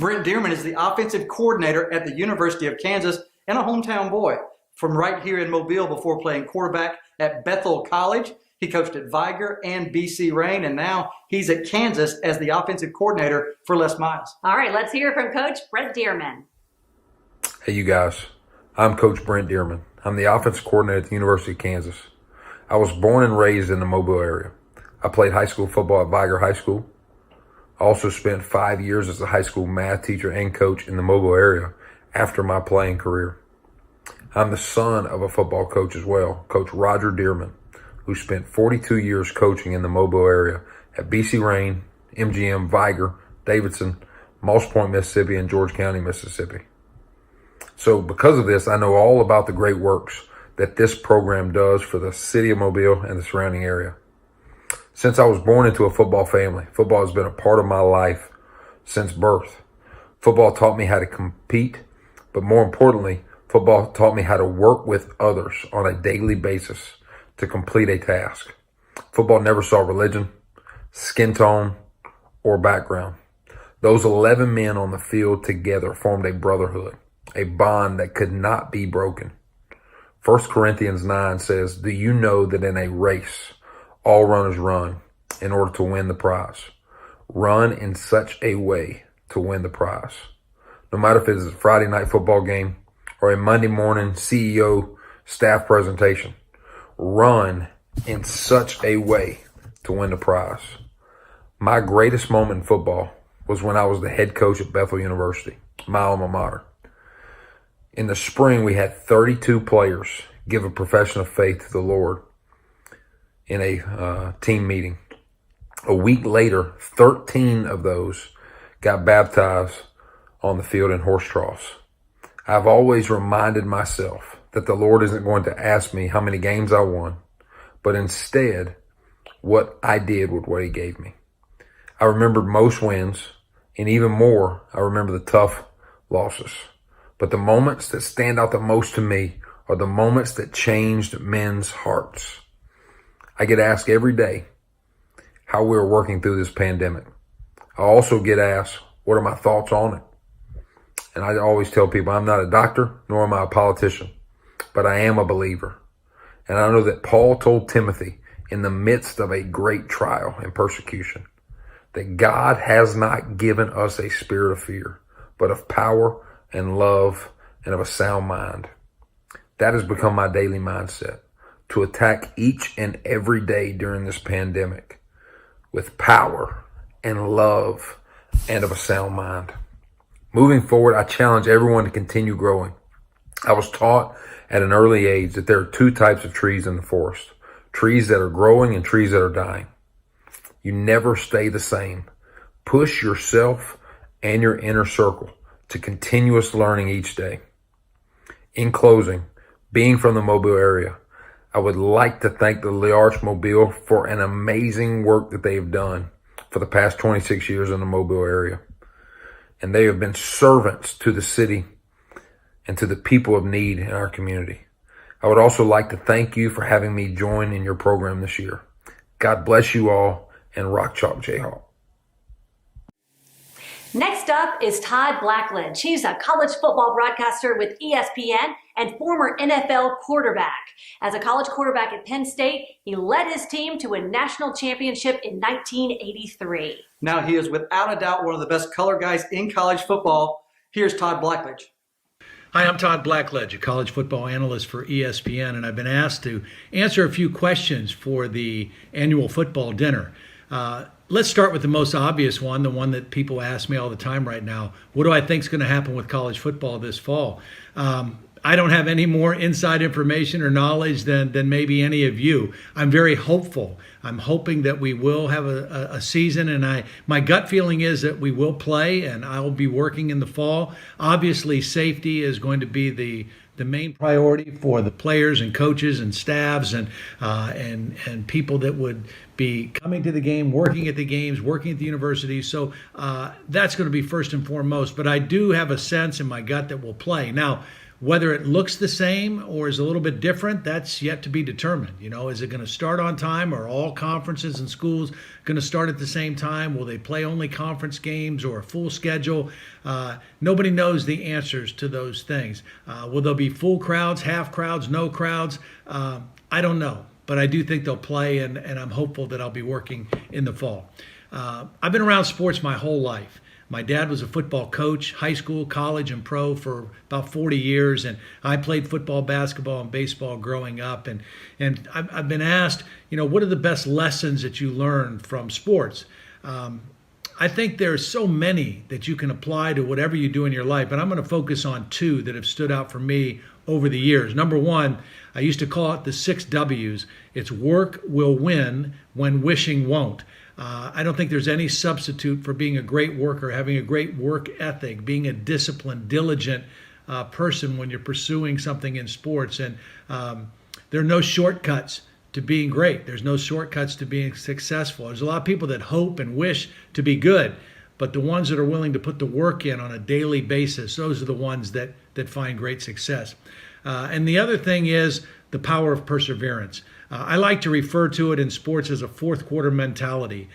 Brent Dearman is the offensive coordinator at the University of Kansas and a hometown boy from right here in Mobile before playing quarterback at Bethel College. He coached at Viger and BC Rain, and now he's at Kansas as the offensive coordinator for Les Miles. All right, let's hear from Coach Brent Dearman. Hey, you guys. I'm Coach Brent Dearman. I'm the offensive coordinator at the University of Kansas. I was born and raised in the Mobile area. I played high school football at Viger High School. I also spent 5 years as a high school math teacher and coach in the Mobile area after my playing career. I'm the son of a football coach as well, Coach Roger Dearman, who spent 42 years coaching in the Mobile area at BC Rain, MGM, Viger, Davidson, Moss Point, Mississippi, and George County, Mississippi. So because of this, I know all about the great works that this program does for the city of Mobile and the surrounding area. Since I was born into a football family, football has been a part of my life since birth. Football taught me how to compete, but more importantly, football taught me how to work with others on a daily basis to complete a task. Football never saw religion, skin tone, or background. Those 11 men on the field together formed a brotherhood, a bond that could not be broken. 1 Corinthians 9 says, "Do you know that in a race, all runners run in order to win the prize? Run in such a way to win the prize." No matter if it's a Friday night football game or a Monday morning CEO staff presentation, run in such a way to win the prize. My greatest moment in football was when I was the head coach at Bethel University, my alma mater. In the spring, we had 32 players give a profession of faith to the Lord in a team meeting. A week later, 13 of those got baptized on the field in horse troughs. I've always reminded myself that the Lord isn't going to ask me how many games I won, but instead what I did with what he gave me. I remembered most wins, and even more, I remember the tough losses. But the moments that stand out the most to me are the moments that changed men's hearts. I get asked every day how we're working through this pandemic. I also get asked, what are my thoughts on it? And I always tell people I'm not a doctor, nor am I a politician, but I am a believer. And I know that Paul told Timothy in the midst of a great trial and persecution that God has not given us a spirit of fear, but of power and love and of a sound mind. That has become my daily mindset, to attack each and every day during this pandemic with power and love and of a sound mind. Moving forward, I challenge everyone to continue growing. I was taught at an early age that there are two types of trees in the forest, trees that are growing and trees that are dying. You never stay the same. Push yourself and your inner circle to continuous learning each day. In closing, being from the Mobile area, I would like to thank the L'Arche Mobile for an amazing work that they have done for the past 26 years in the Mobile area. And they have been servants to the city and to the people of need in our community. I would also like to thank you for having me join in your program this year. God bless you all, and Rock Chalk Jayhawk. Next up is Todd Blackledge. He's a college football broadcaster with ESPN and former NFL quarterback. As a college quarterback at Penn State, he led his team to a national championship in 1983. Now he is without a doubt one of the best color guys in college football. Here's Todd Blackledge. Hi, I'm Todd Blackledge, a college football analyst for ESPN, and I've been asked to answer a few questions for the annual football dinner. Let's start with the most obvious one, the one that people ask me all the time right now. What do I think is going to happen with college football this fall? I don't have any more inside information or knowledge than maybe any of you. I'm very hopeful. I'm hoping that we will have a season, and my gut feeling is that we will play, and I will be working in the fall. Obviously, safety is going to be the main priority for the players and coaches and staffs and people that would be coming to the game, working at the games, working at the university. So that's going to be first and foremost. But I do have a sense in my gut that we'll play. Now, whether it looks the same or is a little bit different, that's yet to be determined. You know, is it going to start on time? Are all conferences and schools going to start at the same time? Will they play only conference games or a full schedule? Nobody knows the answers to those things. Will there be full crowds, half crowds, no crowds? I don't know, but I do think they'll play, and I'm hopeful that I'll be working in the fall. I've been around sports my whole life. My dad was a football coach, high school, college, and pro for about 40 years, and I played football, basketball, and baseball growing up. And I've been asked, you know, what are the best lessons that you learned from sports? I think there's so many that you can apply to whatever you do in your life, but I'm going to focus on two that have stood out for me over the years. Number one, I used to call it the 6 W's. It's work will win when wishing won't. I don't think there's any substitute for being a great worker, having a great work ethic, being a disciplined, diligent person when you're pursuing something in sports. And there are no shortcuts to being great. There's no shortcuts to being successful. There's a lot of people that hope and wish to be good, but the ones that are willing to put the work in on a daily basis, those are the ones that find great success. And the other thing is the power of perseverance. I like to refer to it in sports as a fourth quarter mentality.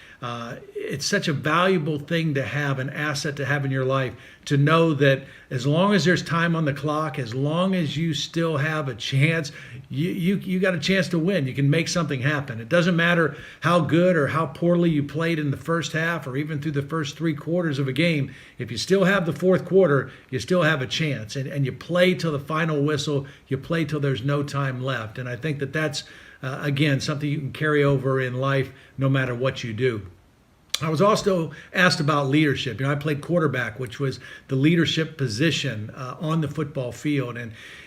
it's such a valuable thing to have, an asset to have in your life, to know that as long as there's time on the clock, as long as you still have a chance, you got a chance to win. You can make something happen. It doesn't matter how good or how poorly you played in the first half or even through the first 3 quarters of a game. If you still have the fourth quarter, you still have a chance. And you play till the final whistle. You play till there's no time left. And I think that that's, again, something you can carry over in life no matter what you do. I was also asked about leadership. I played quarterback, which was the leadership position on the football field.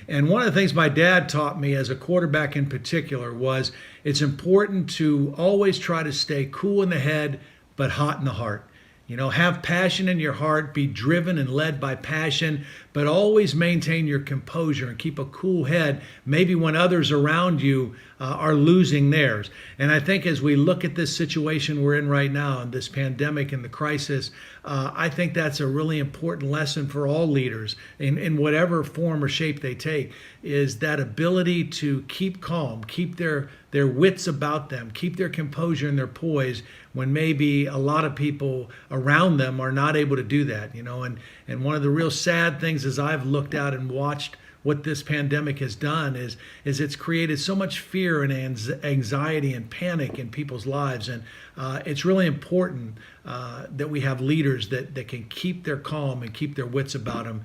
And one of the things my dad taught me as a quarterback in particular was it's important to always try to stay cool in the head, but hot in the heart. Have passion in your heart, be driven and led by passion, but always maintain your composure and keep a cool head, maybe when others around you are losing theirs. And I think as we look at this situation we're in right now, and this pandemic and the crisis, I think that's a really important lesson for all leaders in whatever form or shape they take, is that ability to keep calm, keep their wits about them, keep their composure and their poise when maybe a lot of people around them are not able to do that. And one of the real sad things as I've looked out and watched what this pandemic has done is it's created so much fear and anxiety and panic in people's lives. And it's really important that we have leaders that can keep their calm and keep their wits about them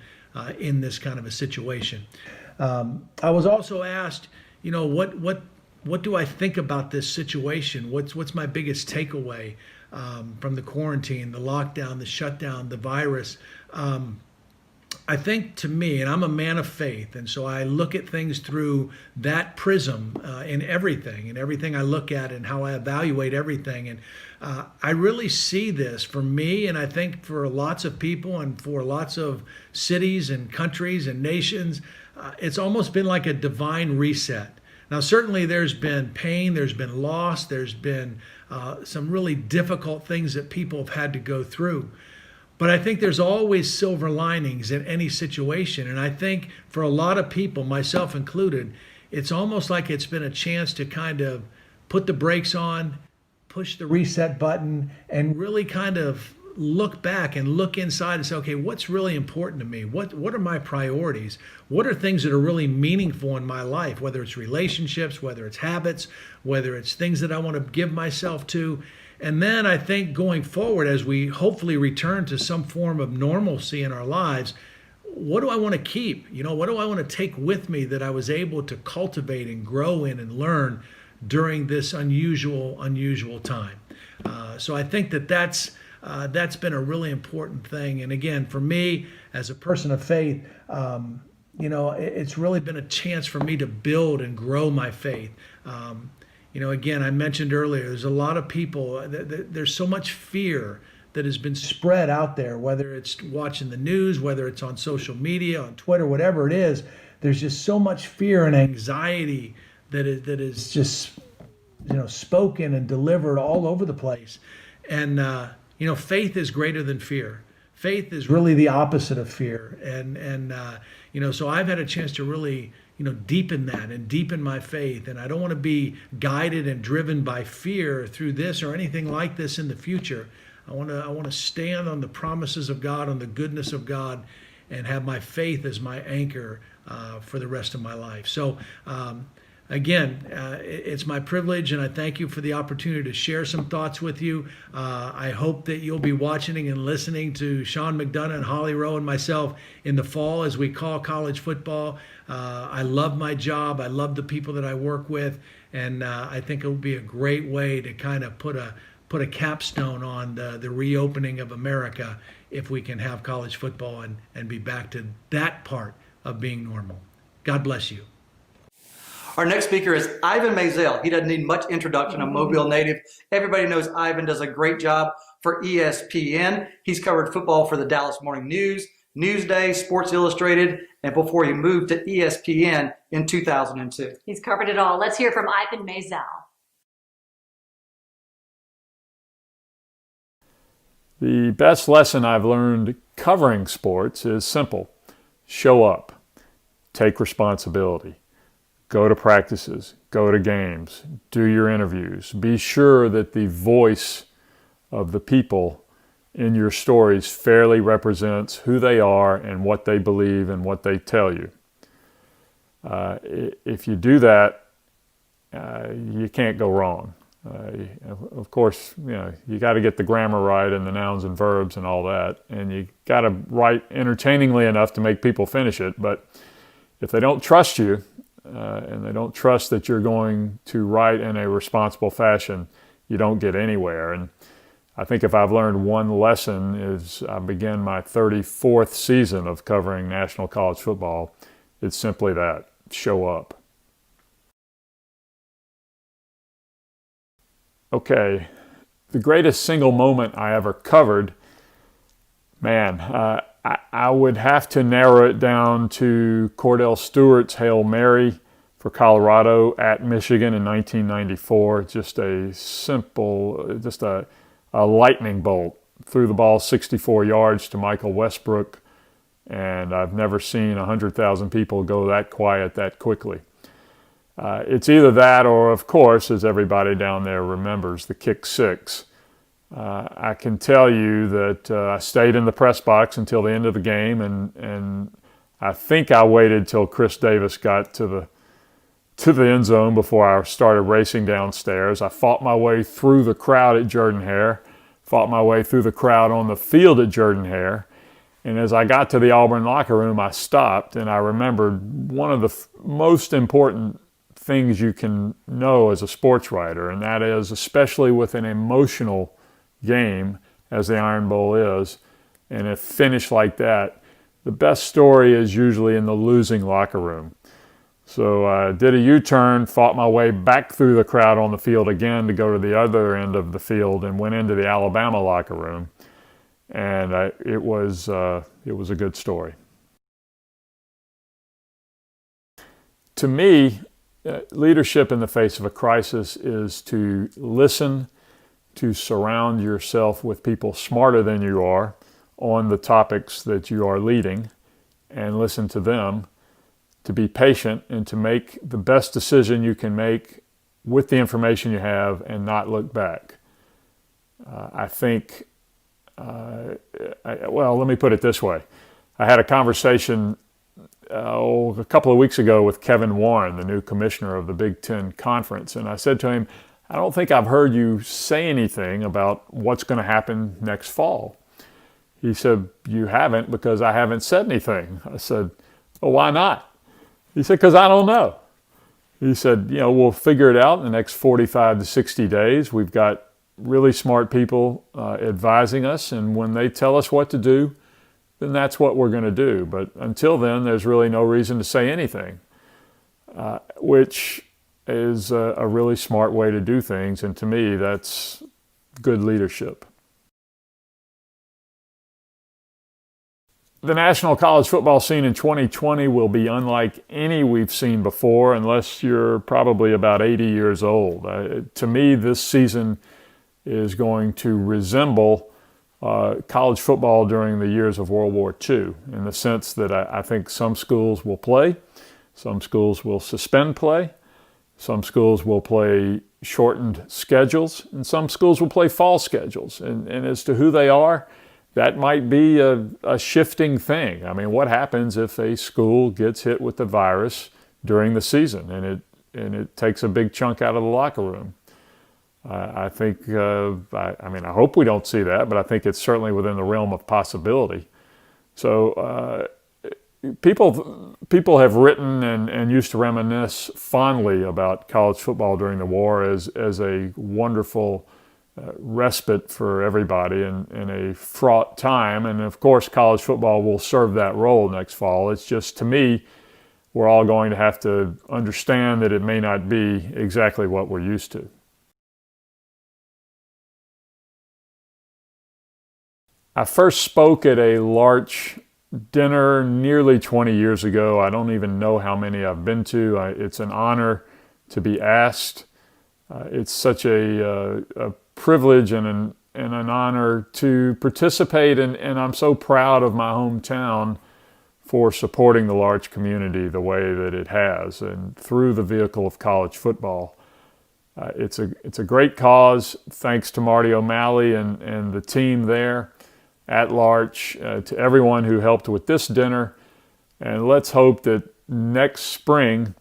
in this kind of a situation. I was also asked, what do I think about this situation? What's my biggest takeaway from the quarantine, the lockdown, the shutdown, the virus? I think, to me, and I'm a man of faith, and so I look at things through that prism in everything I look at and how I evaluate everything. And I really see this for me, and I think for lots of people and for lots of cities and countries and nations, it's almost been like a divine reset. Now, certainly there's been pain, there's been loss, there's been some really difficult things that people have had to go through. But I think there's always silver linings in any situation. And I think for a lot of people, myself included, it's almost like it's been a chance to kind of put the brakes on, push the reset button, and really kind of look back and look inside and say, okay, what's really important to me? What are my priorities? What are things that are really meaningful in my life, whether it's relationships, whether it's habits, whether it's things that I want to give myself to? And then I think going forward, as we hopefully return to some form of normalcy in our lives, what do I want to keep? What do I want to take with me that I was able to cultivate and grow in and learn during this unusual time? So I think that's been a really important thing. And again, for me, as a person of faith, it's really been a chance for me to build and grow my faith. Again, I mentioned earlier, there's a lot of people, there's so much fear that has been spread out there, whether it's watching the news, whether it's on social media, on Twitter, whatever it is. There's just so much fear and anxiety that is just, spoken and delivered all over the place. And, faith is greater than fear. Faith is really the opposite of fear. And so I've had a chance to really, deepen that and deepen my faith. And I don't want to be guided and driven by fear through this or anything like this in the future. I want to stand on the promises of God, on the goodness of God, and have my faith as my anchor for the rest of my life. So, again, it's my privilege, and I thank you for the opportunity to share some thoughts with you. I hope that you'll be watching and listening to Sean McDonough and Holly Rowe and myself in the fall as we call college football. I love my job. I love the people that I work with, and I think it will be a great way to kind of put a capstone on the reopening of America if we can have college football and be back to that part of being normal. God bless you. Our next speaker is Ivan Maisel. He doesn't need much introduction, a Mobile native. Everybody knows Ivan does a great job for ESPN. He's covered football for the Dallas Morning News, Newsday, Sports Illustrated, and before he moved to ESPN in 2002. He's covered it all. Let's hear from Ivan Maisel. The best lesson I've learned covering sports is simple. Show up. Take responsibility. Go to practices. Go to games. Do your interviews. Be sure that the voice of the people in your stories fairly represents who they are and what they believe and what they tell you. If you do that, you can't go wrong. Of course, you got to get the grammar right and the nouns and verbs and all that, and you got to write entertainingly enough to make people finish it. But if they don't trust you, and they don't trust that you're going to write in a responsible fashion, you don't get anywhere. And I think if I've learned one lesson is I began my 34th season of covering national college football. It's simply that: show up. Okay, the greatest single moment I ever covered, man, I would have to narrow it down to Cordell Stewart's Hail Mary for Colorado at Michigan in 1994. Just a simple, just a lightning bolt. Threw the ball 64 yards to Michael Westbrook, and I've never seen 100,000 people go that quiet that quickly. It's either that or, of course, as everybody down there remembers, the kick six. I can tell you that I stayed in the press box until the end of the game, and I think I waited till Chris Davis got to the end zone before I started racing downstairs. I fought my way through the crowd at Jordan-Hare, fought my way through the crowd on the field at Jordan-Hare, and as I got to the Auburn locker room, I stopped, and I remembered one of the most important things you can know as a sports writer, and that is, especially with an emotional game as the Iron Bowl is, and a finish like that, the best story is usually in the losing locker room. So I did a U-turn, fought my way back through the crowd on the field again to go to the other end of the field, and went into the Alabama locker room, and it was a good story. To me, leadership in the face of a crisis is to listen, to surround yourself with people smarter than you are on the topics that you are leading, and listen to them, to be patient, and to make the best decision you can make with the information you have and not look back. I think, well, let me put it this way. I had a conversation a couple of weeks ago with Kevin Warren, the new commissioner of the Big Ten Conference, and I said to him, I don't think I've heard you say anything about what's going to happen next fall. He said, you haven't because I haven't said anything. I said, well, why not? He said, because I don't know. He said, we'll figure it out in the next 45 to 60 days. We've got really smart people advising us, and when they tell us what to do, then that's what we're going to do. But until then, there's really no reason to say anything, which is a really smart way to do things. And to me, that's good leadership. The national college football scene in 2020 will be unlike any we've seen before, unless you're probably about 80 years old. To me, this season is going to resemble college football during the years of World War II, in the sense that I think some schools will play, some schools will suspend play, some schools will play shortened schedules, and some schools will play fall schedules. And as to who they are, that might be a shifting thing. I mean, what happens if a school gets hit with the virus during the season and it takes a big chunk out of the locker room? I think, I hope we don't see that, but I think it's certainly within the realm of possibility. So people have written and used to reminisce fondly about college football during the war as a wonderful respite for everybody in a fraught time. And of course, college football will serve that role next fall. It's just, to me, we're all going to have to understand that it may not be exactly what we're used to. I first spoke at a large dinner nearly 20 years ago. I don't even know how many I've been to. It's an honor to be asked. It's such a privilege and an honor to participate, and I'm so proud of my hometown for supporting the large community the way that it has, and through the vehicle of college football. It's a great cause. Thanks to Marty O'Malley and the team there at Larch, to everyone who helped with this dinner. And let's hope that next spring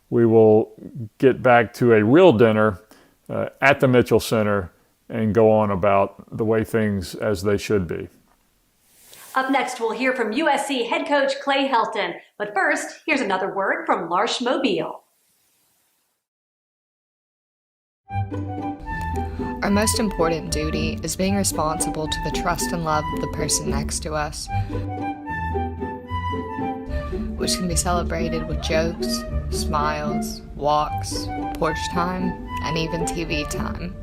we will get back to a real dinner at the Mitchell Center and go on about the way things as they should be. Up next, we'll hear from USC head coach Clay Helton. But first, here's another word from L'Arche Mobile. Our most important duty is being responsible to the trust and love of the person next to us, which can be celebrated with jokes, smiles, walks, porch time, and even TV time.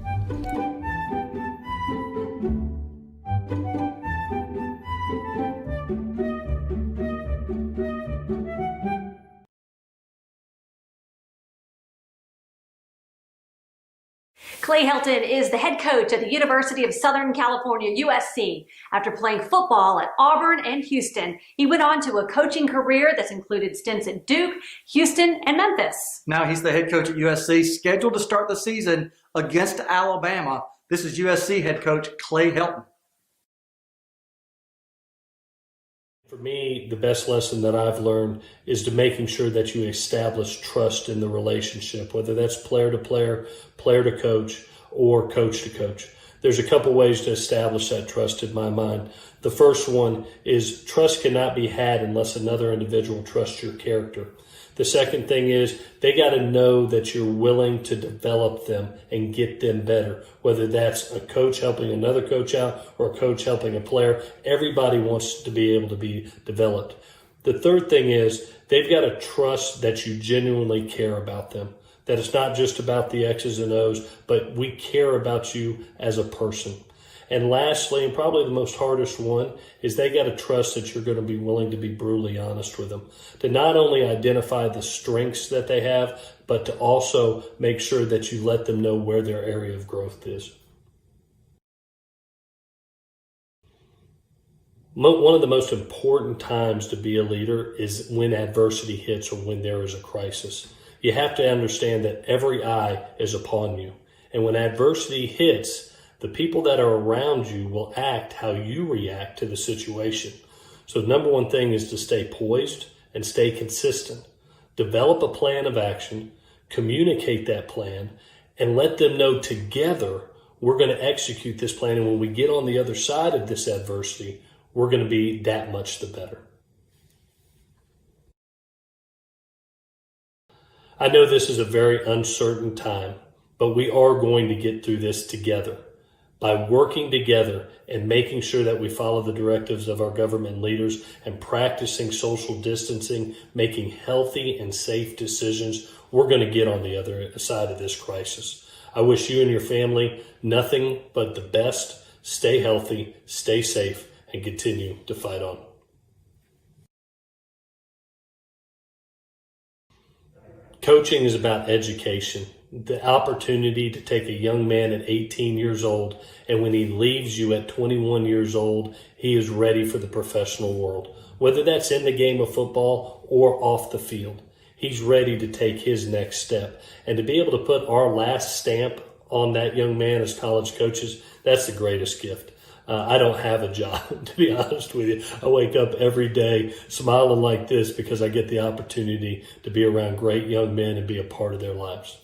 Clay Helton is the head coach at the University of Southern California, USC. After playing football at Auburn and Houston, he went on to a coaching career that's included stints at Duke, Houston, and Memphis. Now he's the head coach at USC, scheduled to start the season against Alabama. This is USC head coach Clay Helton. For me, the best lesson that I've learned is to making sure that you establish trust in the relationship, whether that's player to player, player to coach, or coach to coach. There's a couple ways to establish that trust in my mind. The first one is trust cannot be had unless another individual trusts your character. The second thing is they got to know that you're willing to develop them and get them better, whether that's a coach helping another coach out or a coach helping a player. Everybody wants to be able to be developed. The third thing is they've got to trust that you genuinely care about them, that it's not just about the X's and O's, but we care about you as a person. And lastly, and probably the most hardest one, is they got to trust that you're going to be willing to be brutally honest with them, to not only identify the strengths that they have, but to also make sure that you let them know where their area of growth is. One of the most important times to be a leader is when adversity hits or when there is a crisis. You have to understand that every eye is upon you. And when adversity hits, the people that are around you will act how you react to the situation. So the number one thing is to stay poised and stay consistent. Develop a plan of action, communicate that plan, and let them know together we're going to execute this plan. And when we get on the other side of this adversity, we're going to be that much the better. I know this is a very uncertain time, but we are going to get through this together. By working together and making sure that we follow the directives of our government leaders and practicing social distancing, making healthy and safe decisions, we're going to get on the other side of this crisis. I wish you and your family nothing but the best. Stay healthy, stay safe, and continue to fight on. Coaching is about education. The opportunity to take a young man at 18 years old, and when he leaves you at 21 years old, he is ready for the professional world. Whether that's in the game of football or off the field, he's ready to take his next step. And to be able to put our last stamp on that young man as college coaches, that's the greatest gift. I don't have a job, to be honest with you. I wake up every day smiling like this because I get the opportunity to be around great young men and be a part of their lives.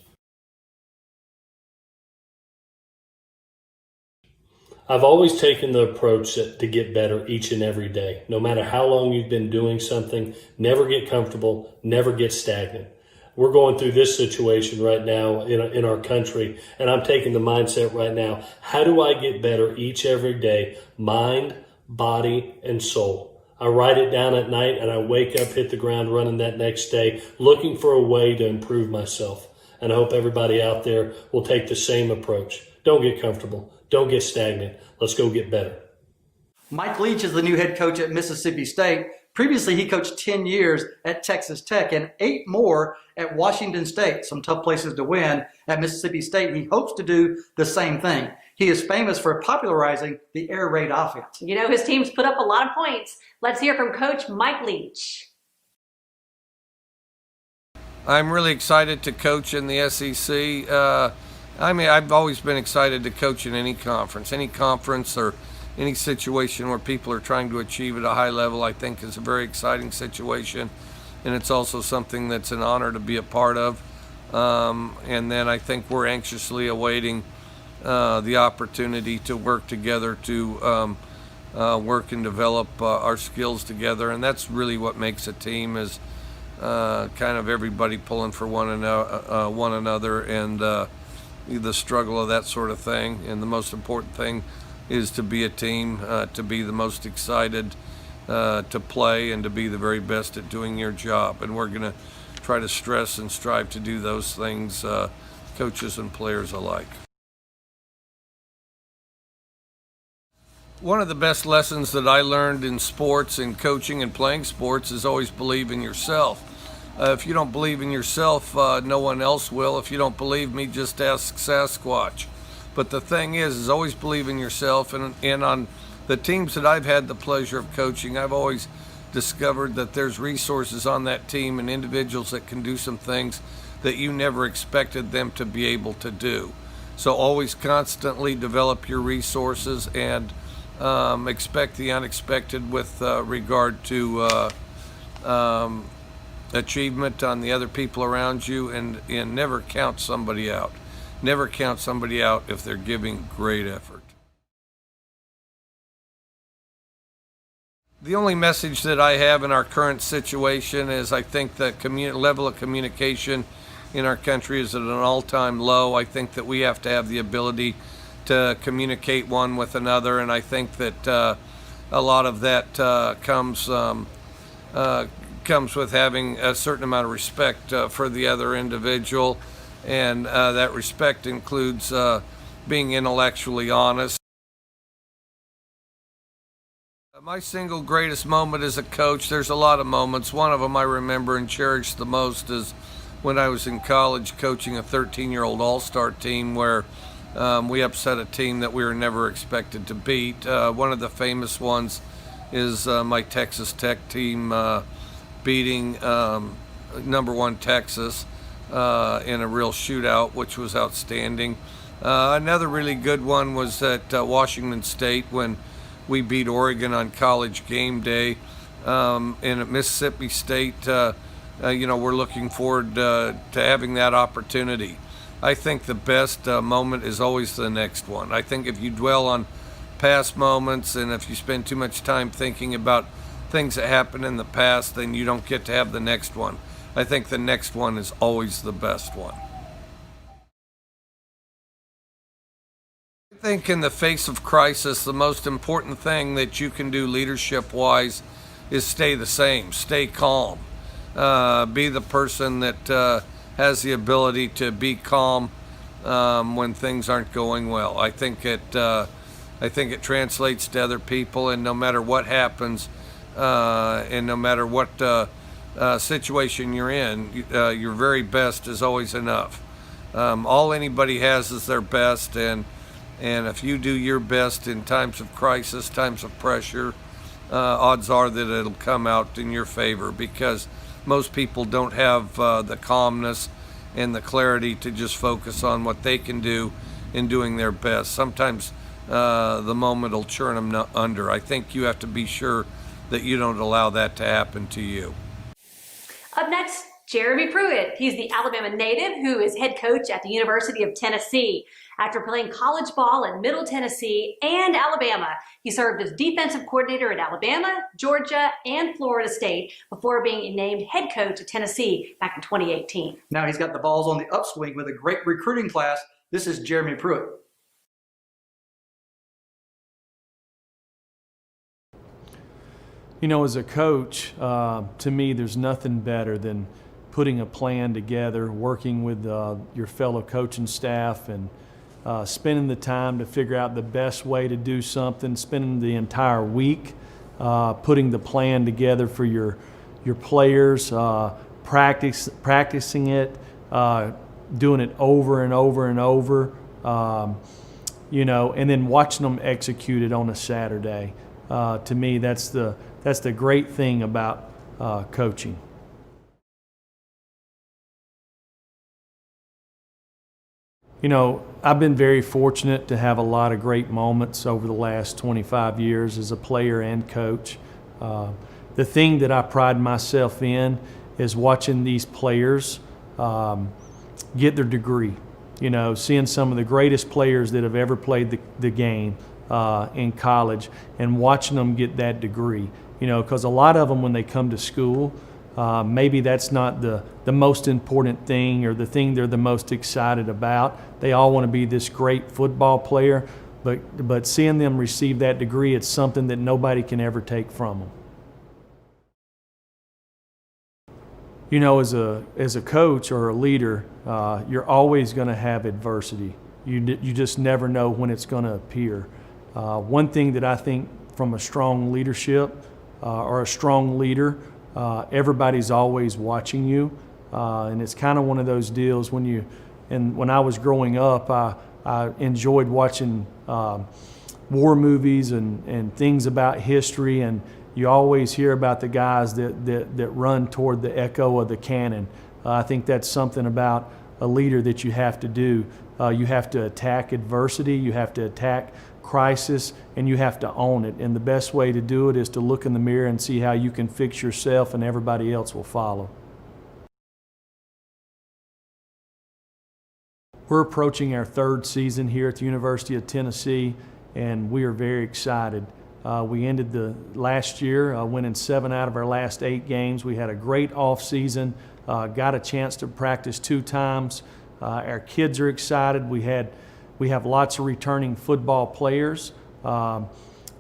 I've always taken the approach to get better each and every day. No matter how long you've been doing something, never get comfortable, never get stagnant. We're going through this situation right now in our country, and I'm taking the mindset right now, how do I get better each every day, mind, body, and soul? I write it down at night, and I wake up, hit the ground running that next day, looking for a way to improve myself. And I hope everybody out there will take the same approach. Don't get comfortable. Don't get stagnant. Let's go get better. Mike Leach is the new head coach at Mississippi State. Previously, he coached 10 years at Texas Tech and 8 more at Washington State. Some tough places to win at Mississippi State. He hopes to do the same thing. He is famous for popularizing the air raid offense. You know, his team's put up a lot of points. Let's hear from Coach Mike Leach. I'm really excited to coach in the SEC. I mean, I've always been excited to coach in any conference or any situation where people are trying to achieve at a high level. I think is a very exciting situation, and it's also something that's an honor to be a part of. And then I think we're anxiously awaiting the opportunity to work together to work and develop our skills together, and that's really what makes a team is kind of everybody pulling for one another, and the struggle of that sort of thing. And the most important thing is to be a team, to be the most excited to play, and to be the very best at doing your job. And we're going to try to stress and strive to do those things, coaches and players alike. One of the best lessons that I learned in sports and coaching and playing sports is always believe in yourself. If you don't believe in yourself, no one else will. If you don't believe me, just ask Sasquatch. But the thing is always believe in yourself. And on the teams that I've had the pleasure of coaching, I've always discovered that there's resources on that team and individuals that can do some things that you never expected them to be able to do. So always constantly develop your resources and expect the unexpected with regard to achievement on the other people around you, and never count somebody out. Never count somebody out if they're giving great effort. The only message that I have in our current situation is I think the level of communication in our country is at an all-time low. I think that we have to have the ability to communicate one with another, and I think that a lot of that comes with having a certain amount of respect for the other individual, and that respect includes being intellectually honest. My single greatest moment as a coach, there's a lot of moments. One of them I remember and cherish the most is when I was in college coaching a 13-year-old all-star team where we upset a team that we were never expected to beat. One of the famous ones is my Texas Tech team beating #1 Texas in a real shootout, which was outstanding. Another really good one was at Washington State when we beat Oregon on College game day. And at Mississippi State, we're looking forward to having that opportunity. I think the best moment is always the next one. I think if you dwell on past moments and if you spend too much time thinking about things that happened in the past, then you don't get to have the next one. I think the next one is always the best one. I think in the face of crisis, the most important thing that you can do leadership-wise is stay the same, stay calm. Be the person that has the ability to be calm when things aren't going well. I think it translates to other people, and no matter what happens, and no matter what situation you're in, your very best is always enough. All anybody has is their best, and if you do your best in times of crisis, times of pressure, odds are that it'll come out in your favor, because most people don't have the calmness and the clarity to just focus on what they can do in doing their best. Sometimes the moment will churn them under. I think you have to be sure that you don't allow that to happen to you. Up next, Jeremy Pruitt. He's the Alabama native who is head coach at the University of Tennessee. After playing college ball in Middle Tennessee and Alabama, he served as defensive coordinator at Alabama, Georgia, and Florida State before being named head coach at Tennessee back in 2018. Now he's got the balls on the upswing with a great recruiting class. This is Jeremy Pruitt. You know, as a coach, to me, there's nothing better than putting a plan together, working with your fellow coaching staff, and spending the time to figure out the best way to do something, spending the entire week putting the plan together for your players, practicing it, doing it over and over and over, and then watching them execute it on a Saturday. To me, that's the great thing about coaching. I've been very fortunate to have a lot of great moments over the last 25 years as a player and coach. The thing that I pride myself in is watching these players get their degree. Seeing some of the greatest players that have ever played the game in college and watching them get that degree. Because a lot of them, when they come to school, maybe that's not the most important thing or the thing they're the most excited about. They all want to be this great football player, but seeing them receive that degree, it's something that nobody can ever take from them. As a coach or a leader, you're always going to have adversity. You just never know when it's going to appear. One thing that I think from a strong leadership or a strong leader, everybody's always watching you, and it's kind of one of those deals when I was growing up, I enjoyed watching war movies and things about history, and you always hear about the guys that run toward the echo of the cannon. I think that's something about a leader that you have to do. You have to attack adversity, you have to attack crisis, and you have to own it. And the best way to do it is to look in the mirror and see how you can fix yourself, and everybody else will follow. We're approaching our third season here at the University of Tennessee, and we are very excited. We ended the last year winning 7 out of our last 8 games. We had a great off season, got a chance to practice 2 times. Our kids are excited. We have lots of returning football players, and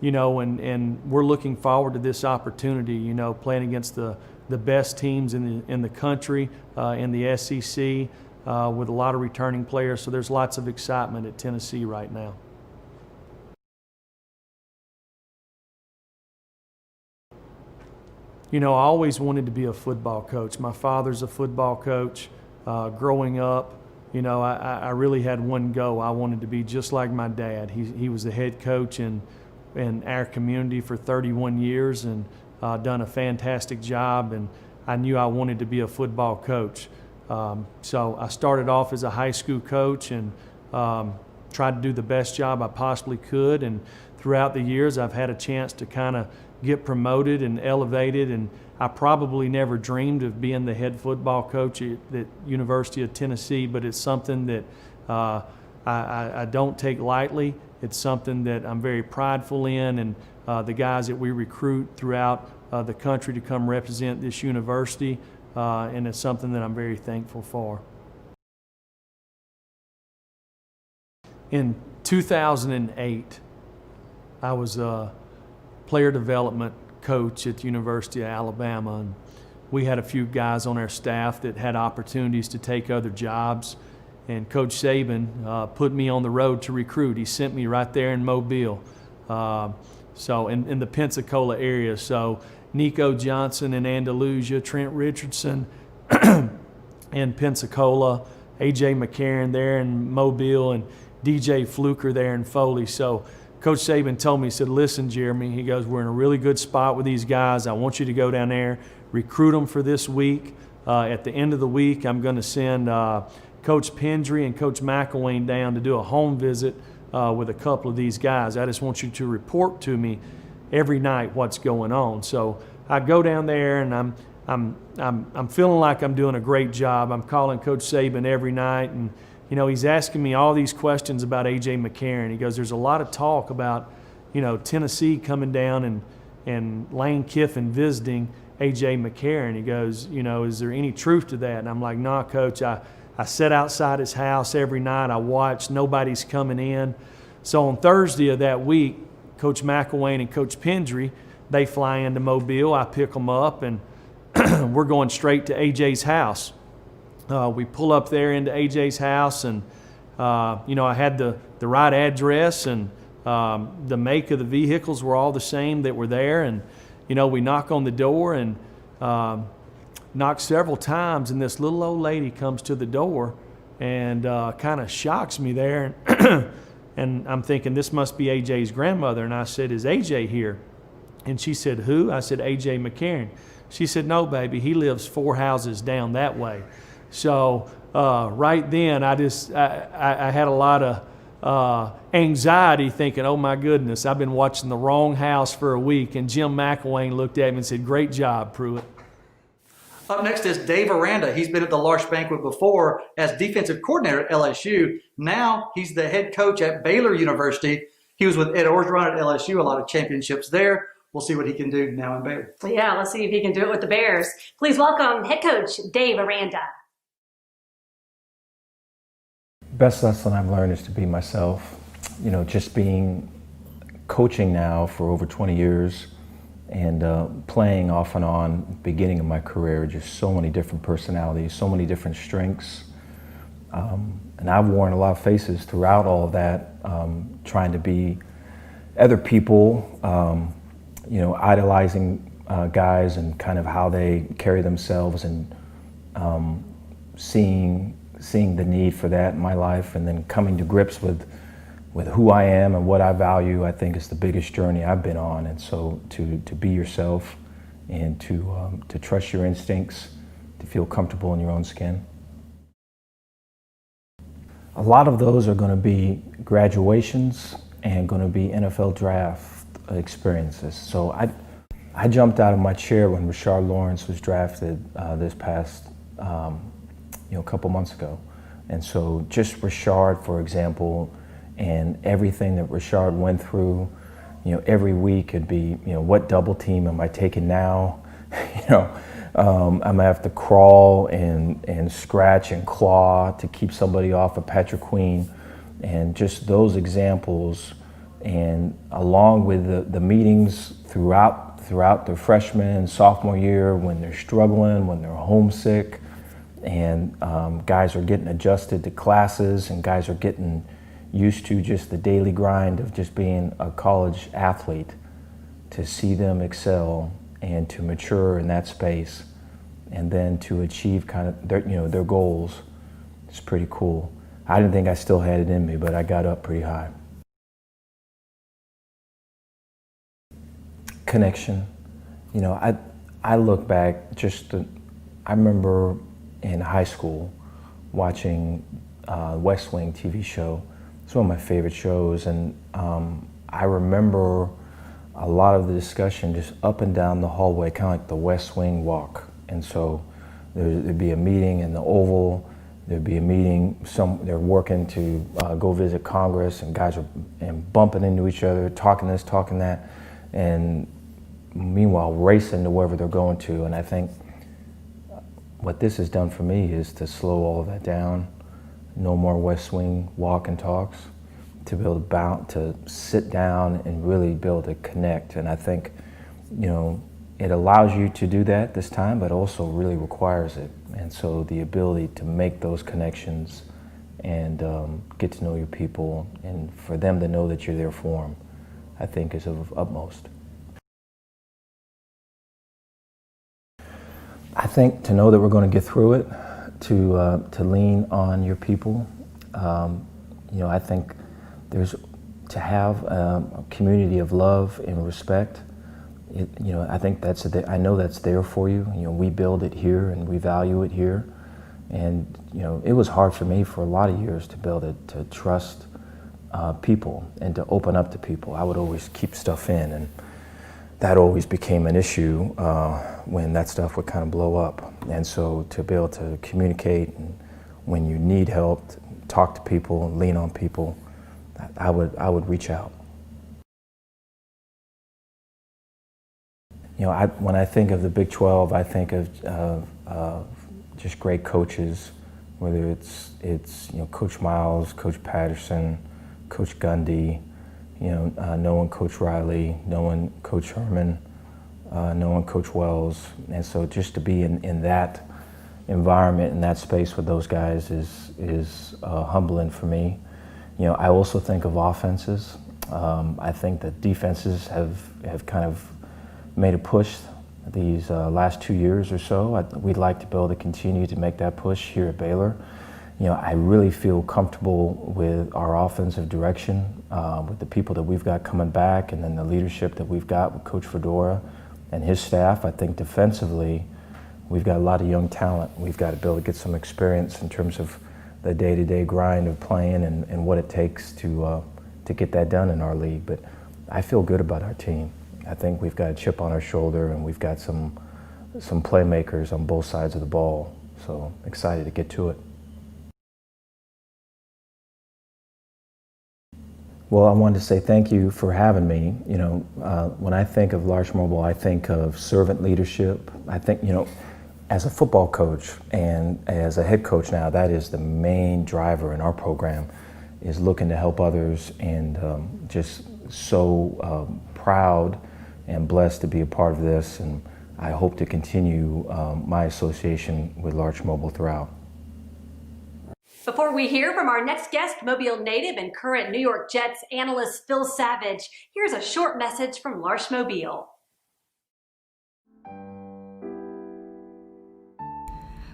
we're looking forward to this opportunity, playing against the best teams in the country, in the SEC, with a lot of returning players. So there's lots of excitement at Tennessee right now. I always wanted to be a football coach. My father's a football coach. Growing up, I really had one goal. I wanted to be just like my dad. He was the head coach in our community for 31 years and done a fantastic job, and I knew I wanted to be a football coach. So I started off as a high school coach and tried to do the best job I possibly could, and throughout the years I've had a chance to kind of get promoted and elevated, and I probably never dreamed of being the head football coach at University of Tennessee, but it's something that I don't take lightly. It's something that I'm very prideful in, and the guys that we recruit throughout the country to come represent this university, and it's something that I'm very thankful for. In 2008, I was a player development coach at the University of Alabama, and we had a few guys on our staff that had opportunities to take other jobs, and Coach Saban put me on the road to recruit. He sent me right there in Mobile, so in the Pensacola area. So Nico Johnson in Andalusia, Trent Richardson in Pensacola, A.J. McCarron there in Mobile, and DJ Fluker there in Foley. So Coach Saban told me, he said, listen, Jeremy, he goes, we're in a really good spot with these guys. I want you to go down there, recruit them for this week. At the end of the week, I'm going to send Coach Pendry and Coach McElwain down to do a home visit with a couple of these guys. I just want you to report to me every night what's going on. So I go down there, and I'm feeling like I'm doing a great job. I'm calling Coach Saban every night, and he's asking me all these questions about A.J. McCarron. He goes, there's a lot of talk about, Tennessee coming down and Lane Kiffin visiting A.J. McCarron. He goes, is there any truth to that? And I'm like, nah, Coach. I sit outside his house every night. I watch. Nobody's coming in. So on Thursday of that week, Coach McElwain and Coach Pendry, they fly into Mobile. I pick them up, and we're going straight to A.J.'s house. We pull up there into AJ's house, and I had the right address, and the make of the vehicles were all the same that were there. And we knock on the door and knock several times, and this little old lady comes to the door and kind of shocks me there. And I'm thinking, this must be AJ's grandmother. And I said, is AJ here? And she said, who? I said, AJ McCarron. She said, no, baby, he lives 4 houses down that way. So right then, I had a lot of anxiety, thinking, oh my goodness, I've been watching the wrong house for a week. And Jim McElwain looked at me and said, great job, Pruitt. Up next is Dave Aranda. He's been at the Larsh Banquet before as defensive coordinator at LSU. Now he's the head coach at Baylor University. He was with Ed Orgeron at LSU, a lot of championships there. We'll see what he can do now in Baylor. Yeah, let's see if he can do it with the Bears. Please welcome head coach Dave Aranda. Best lesson I've learned is to be myself. You know, just being coaching now for over 20 years and playing off and on, beginning of my career, just so many different personalities, so many different strengths. And I've worn a lot of faces throughout all of that, trying to be other people, you know, idolizing guys and kind of how they carry themselves, and seeing the need for that in my life, and then coming to grips with who I am and what I value, I think is the biggest journey I've been on. And so to be yourself and to trust your instincts, to feel comfortable in your own skin. A lot of those are going to be graduations and going to be NFL draft experiences. So I jumped out of my chair when Rashard Lawrence was drafted this past couple months ago. And so just Rashard, for example, and everything that Rashard went through, every week it'd be, what double team am I taking now? I'm gonna have to crawl and scratch and claw to keep somebody off of Patrick Queen. And just those examples, and along with the meetings throughout their freshman and sophomore year, when they're struggling, when they're homesick, and guys are getting adjusted to classes, and guys are getting used to just the daily grind of just being a college athlete, to see them excel and to mature in that space, and then to achieve kind of their goals. It's pretty cool. I didn't think I still had it in me, but I got up pretty high. Connection. I look back, I remember in high school watching West Wing TV show. It's one of my favorite shows, and I remember a lot of the discussion just up and down the hallway, kind of like the West Wing walk. And so there'd be a meeting in the Oval, there'd be a meeting, they're working to go visit Congress, and guys are bumping into each other, talking this, talking that, and meanwhile racing to wherever they're going to. And I think what this has done for me is to slow all of that down. No more West Wing walk and talks, to be able to sit down and really be able to connect. And I think, it allows you to do that this time, but also really requires it. And so the ability to make those connections and get to know your people, and for them to know that you're there for them, I think is of utmost. I think to know that we're going to get through it, to lean on your people. I think to have a community of love and respect. I think I know that's there for you. We build it here and we value it here. And it was hard for me for a lot of years to build it, to trust people and to open up to people. I would always keep stuff in, and that always became an issue when that stuff would kind of blow up. And so to be able to communicate, and when you need help, talk to people and lean on people, I would reach out. When I think of the Big 12, I think of just great coaches, whether it's Coach Miles, Coach Patterson, Coach Gundy, knowing Coach Riley, knowing Coach Herman, knowing Coach Wells. And so just to be in that environment, in that space with those guys is humbling for me. I also think of offenses. I think that defenses have kind of made a push these last 2 years or so. We'd like to be able to continue to make that push here at Baylor. I really feel comfortable with our offensive direction, with the people that we've got coming back, and then the leadership that we've got with Coach Fedora and his staff. I think defensively, we've got a lot of young talent. We've got to be able to get some experience in terms of the day-to-day grind of playing and what it takes to get that done in our league. But I feel good about our team. I think we've got a chip on our shoulder, and we've got some playmakers on both sides of the ball. So excited to get to it. Well, I wanted to say thank you for having me. You know, when I think of Large Mobile, I think of servant leadership. I think, you know, as a football coach and as a head coach now, that is the main driver in our program, is looking to help others, and just so proud and blessed to be a part of this. And I hope to continue my association with Large Mobile throughout. Before we hear from our next guest, Mobile native and current New York Jets analyst Phil Savage, here's a short message from Larsh Mobile.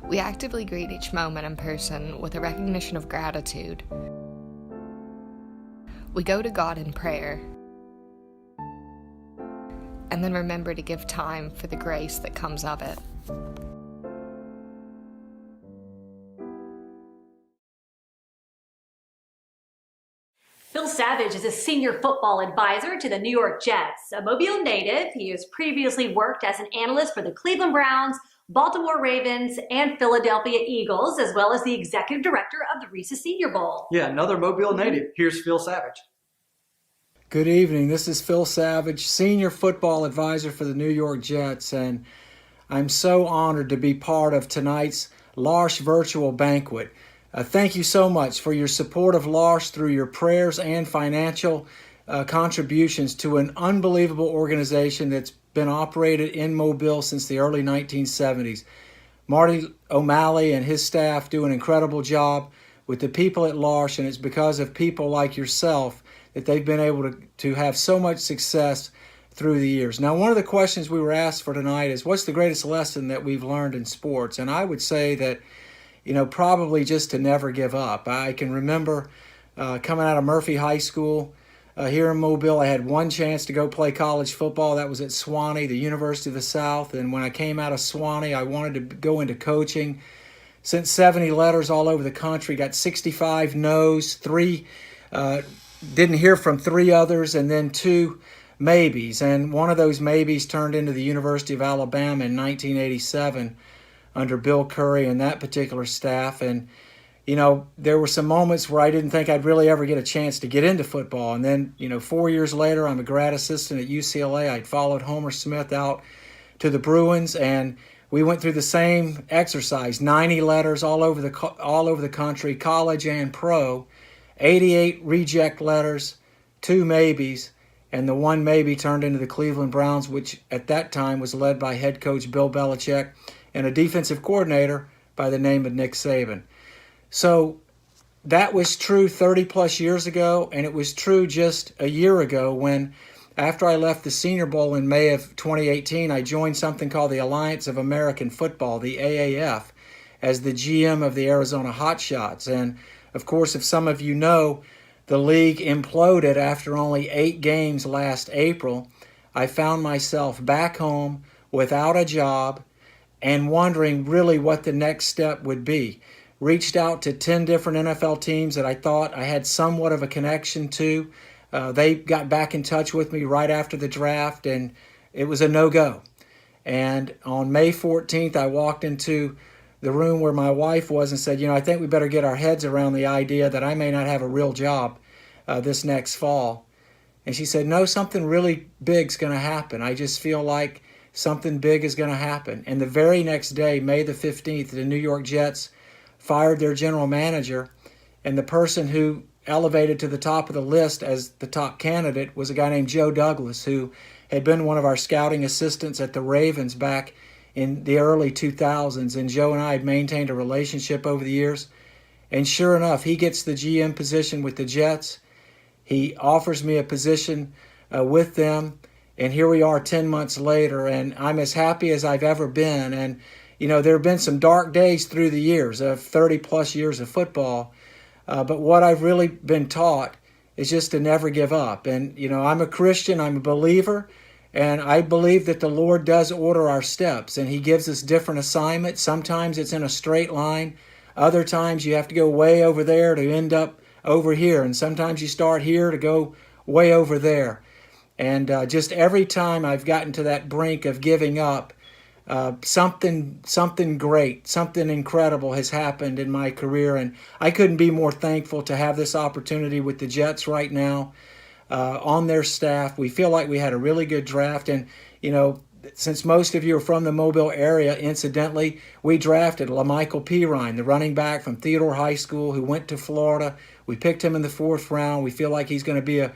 We actively greet each moment in person with a recognition of gratitude. We go to God in prayer, and then remember to give time for the grace that comes of it. Phil Savage is a senior football advisor to the New York Jets. A Mobile native, he has previously worked as an analyst for the Cleveland Browns, Baltimore Ravens, and Philadelphia Eagles, as well as the executive director of the Reese's Senior Bowl. Yeah, another Mobile native. Here's Phil Savage. Good evening. This is Phil Savage, senior football advisor for the New York Jets, and I'm so honored to be part of tonight's Larsh virtual banquet. Thank you so much for your support of Larsh through your prayers and financial contributions to an unbelievable organization that's been operated in Mobile since the early 1970s. Marty O'Malley and his staff do an incredible job with the people at Larsh, and it's because of people like yourself that they've been able to have so much success through the years. Now, one of the questions we were asked for tonight is, what's the greatest lesson that we've learned in sports? And I would say that, you know, probably just to never give up. I can remember coming out of Murphy High School here in Mobile. I had one chance to go play college football. That was at Sewanee, the University of the South. And when I came out of Sewanee, I wanted to go into coaching. Sent 70 letters all over the country, got 65 no's, didn't hear from 3 others, and then 2 maybes. And one of those maybes turned into the University of Alabama in 1987 under Bill Curry and that particular staff. And, you know, there were some moments where I didn't think I'd really ever get a chance to get into football. And then, you know, 4 years later, I'm a grad assistant at UCLA. I'd followed Homer Smith out to the Bruins, and we went through the same exercise, 90 letters all over the country, college and pro, 88 reject letters, 2 maybes, and the 1 maybe turned into the Cleveland Browns, which at that time was led by head coach Bill Belichick and a defensive coordinator by the name of Nick Saban. So that was true 30 plus years ago, and it was true just a year ago when, after I left the Senior Bowl in May of 2018, I joined something called the Alliance of American Football, the AAF, as the GM of the Arizona Hotshots. And of course, if some of you know, the league imploded after only 8 games last April. I found myself back home without a job and wondering really what the next step would be. Reached out to 10 different NFL teams that I thought I had somewhat of a connection to. They got back in touch with me right after the draft, and it was a no-go. And on May 14th, I walked into the room where my wife was and said, you know, I think we better get our heads around the idea that I may not have a real job this next fall. And she said, no, something really big's going to happen. I just feel like something big is going to happen. And the very next day, May the 15th, the New York Jets fired their general manager, and the person who elevated to the top of the list as the top candidate was a guy named Joe Douglas, who had been one of our scouting assistants at the Ravens back in the early 2000s. And Joe and I had maintained a relationship over the years. And sure enough, he gets the GM position with the Jets. He offers me a position with them. And here we are 10 months later, and I'm as happy as I've ever been. And, you know, there have been some dark days through the years of 30 plus years of football. But what I've really been taught is just to never give up. And, you know, I'm a Christian, I'm a believer, And I believe that the Lord does order our steps, and He gives us different assignments. Sometimes it's in a straight line. Other times you have to go way over there to end up over here. And sometimes you start here to go way over there. And just every time I've gotten to that brink of giving up, something great, something incredible has happened in my career. And I couldn't be more thankful to have this opportunity with the Jets right now. On their staff. We feel like we had a really good draft. And, you know, since most of you are from the Mobile area, incidentally, we drafted LaMichael Pirine, the running back from Theodore High School who went to Florida. We picked him in the 4th round. We feel like he's going to be a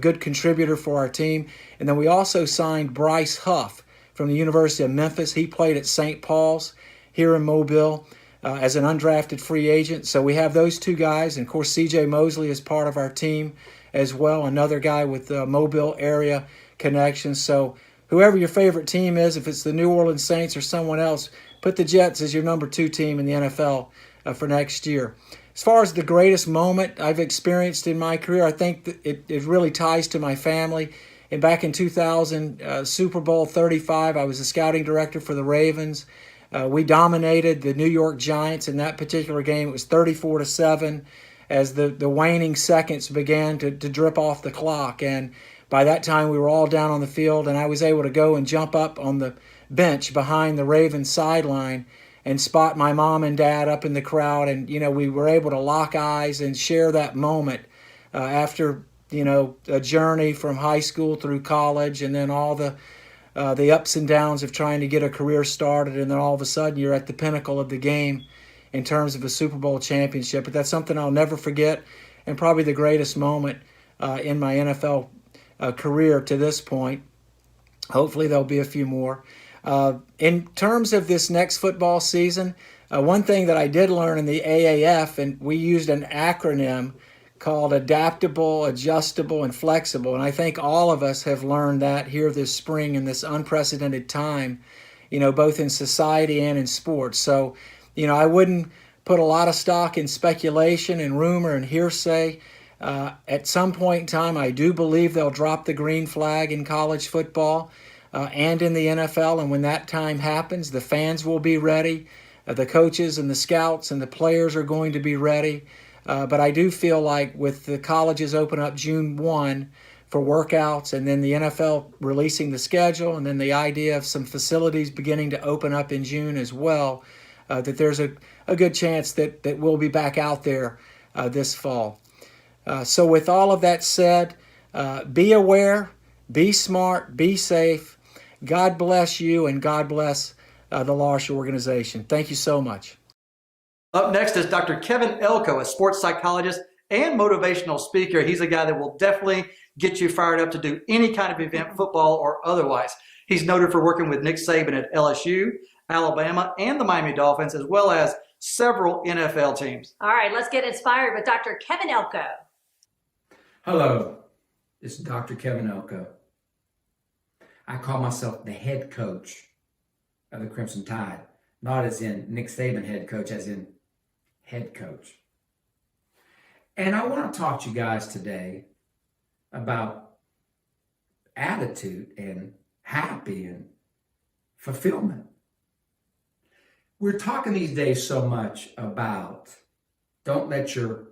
good contributor for our team. And then we also signed Bryce Huff from the University of Memphis. He played at St. Paul's here in Mobile as an undrafted free agent. So we have those 2 guys. And, of course, C.J. Mosley is part of our team as well, another guy with Mobile area connections. So whoever your favorite team is, if it's the New Orleans Saints or someone else, put the Jets as your number 2 team in the NFL for next year. As far as the greatest moment I've experienced in my career, I think that it really ties to my family. And back in 2000, Super Bowl 35, I was the scouting director for the Ravens. We dominated the New York Giants in that particular game. It was 34-7. As the waning seconds began to drip off the clock. And by that time, we were all down on the field, and I was able to go and jump up on the bench behind the Ravens sideline and spot my mom and dad up in the crowd. And, you know, we were able to lock eyes and share that moment after, you know, a journey from high school through college and then all the ups and downs of trying to get a career started. And then all of a sudden, you're at the pinnacle of the game in terms of a Super Bowl championship. But that's something I'll never forget, and probably the greatest moment in my NFL career to this point. Hopefully there'll be a few more. In terms of this next football season, one thing that I did learn in the AAF, and we used an acronym called adaptable, adjustable, and flexible. And I think all of us have learned that here this spring in this unprecedented time, you know, both in society and in sports. So, you know, I wouldn't put a lot of stock in speculation and rumor and hearsay. At some point in time, I do believe they'll drop the green flag in college football and in the NFL. And when that time happens, the fans will be ready. The coaches and the scouts and the players are going to be ready. But I do feel like with the colleges open up June 1 for workouts, and then the NFL releasing the schedule, and then the idea of some facilities beginning to open up in June as well, that there's a good chance that we'll be back out there this fall. So with all of that said, be aware, be smart, be safe. God bless you, and God bless the Larsh organization. Thank you so much. Up next is Dr. Kevin Elko, a sports psychologist and motivational speaker. He's a guy that will definitely get you fired up to do any kind of event, football or otherwise. He's noted for working with Nick Saban at LSU, Alabama, and the Miami Dolphins, as well as several NFL teams. All right, let's get inspired with Dr. Kevin Elko. Hello, this is Dr. Kevin Elko. I call myself the head coach of the Crimson Tide, not as in Nick Saban head coach, as in head coach. And I want to talk to you guys today about attitude and happy and fulfillment. We're talking these days so much about don't let your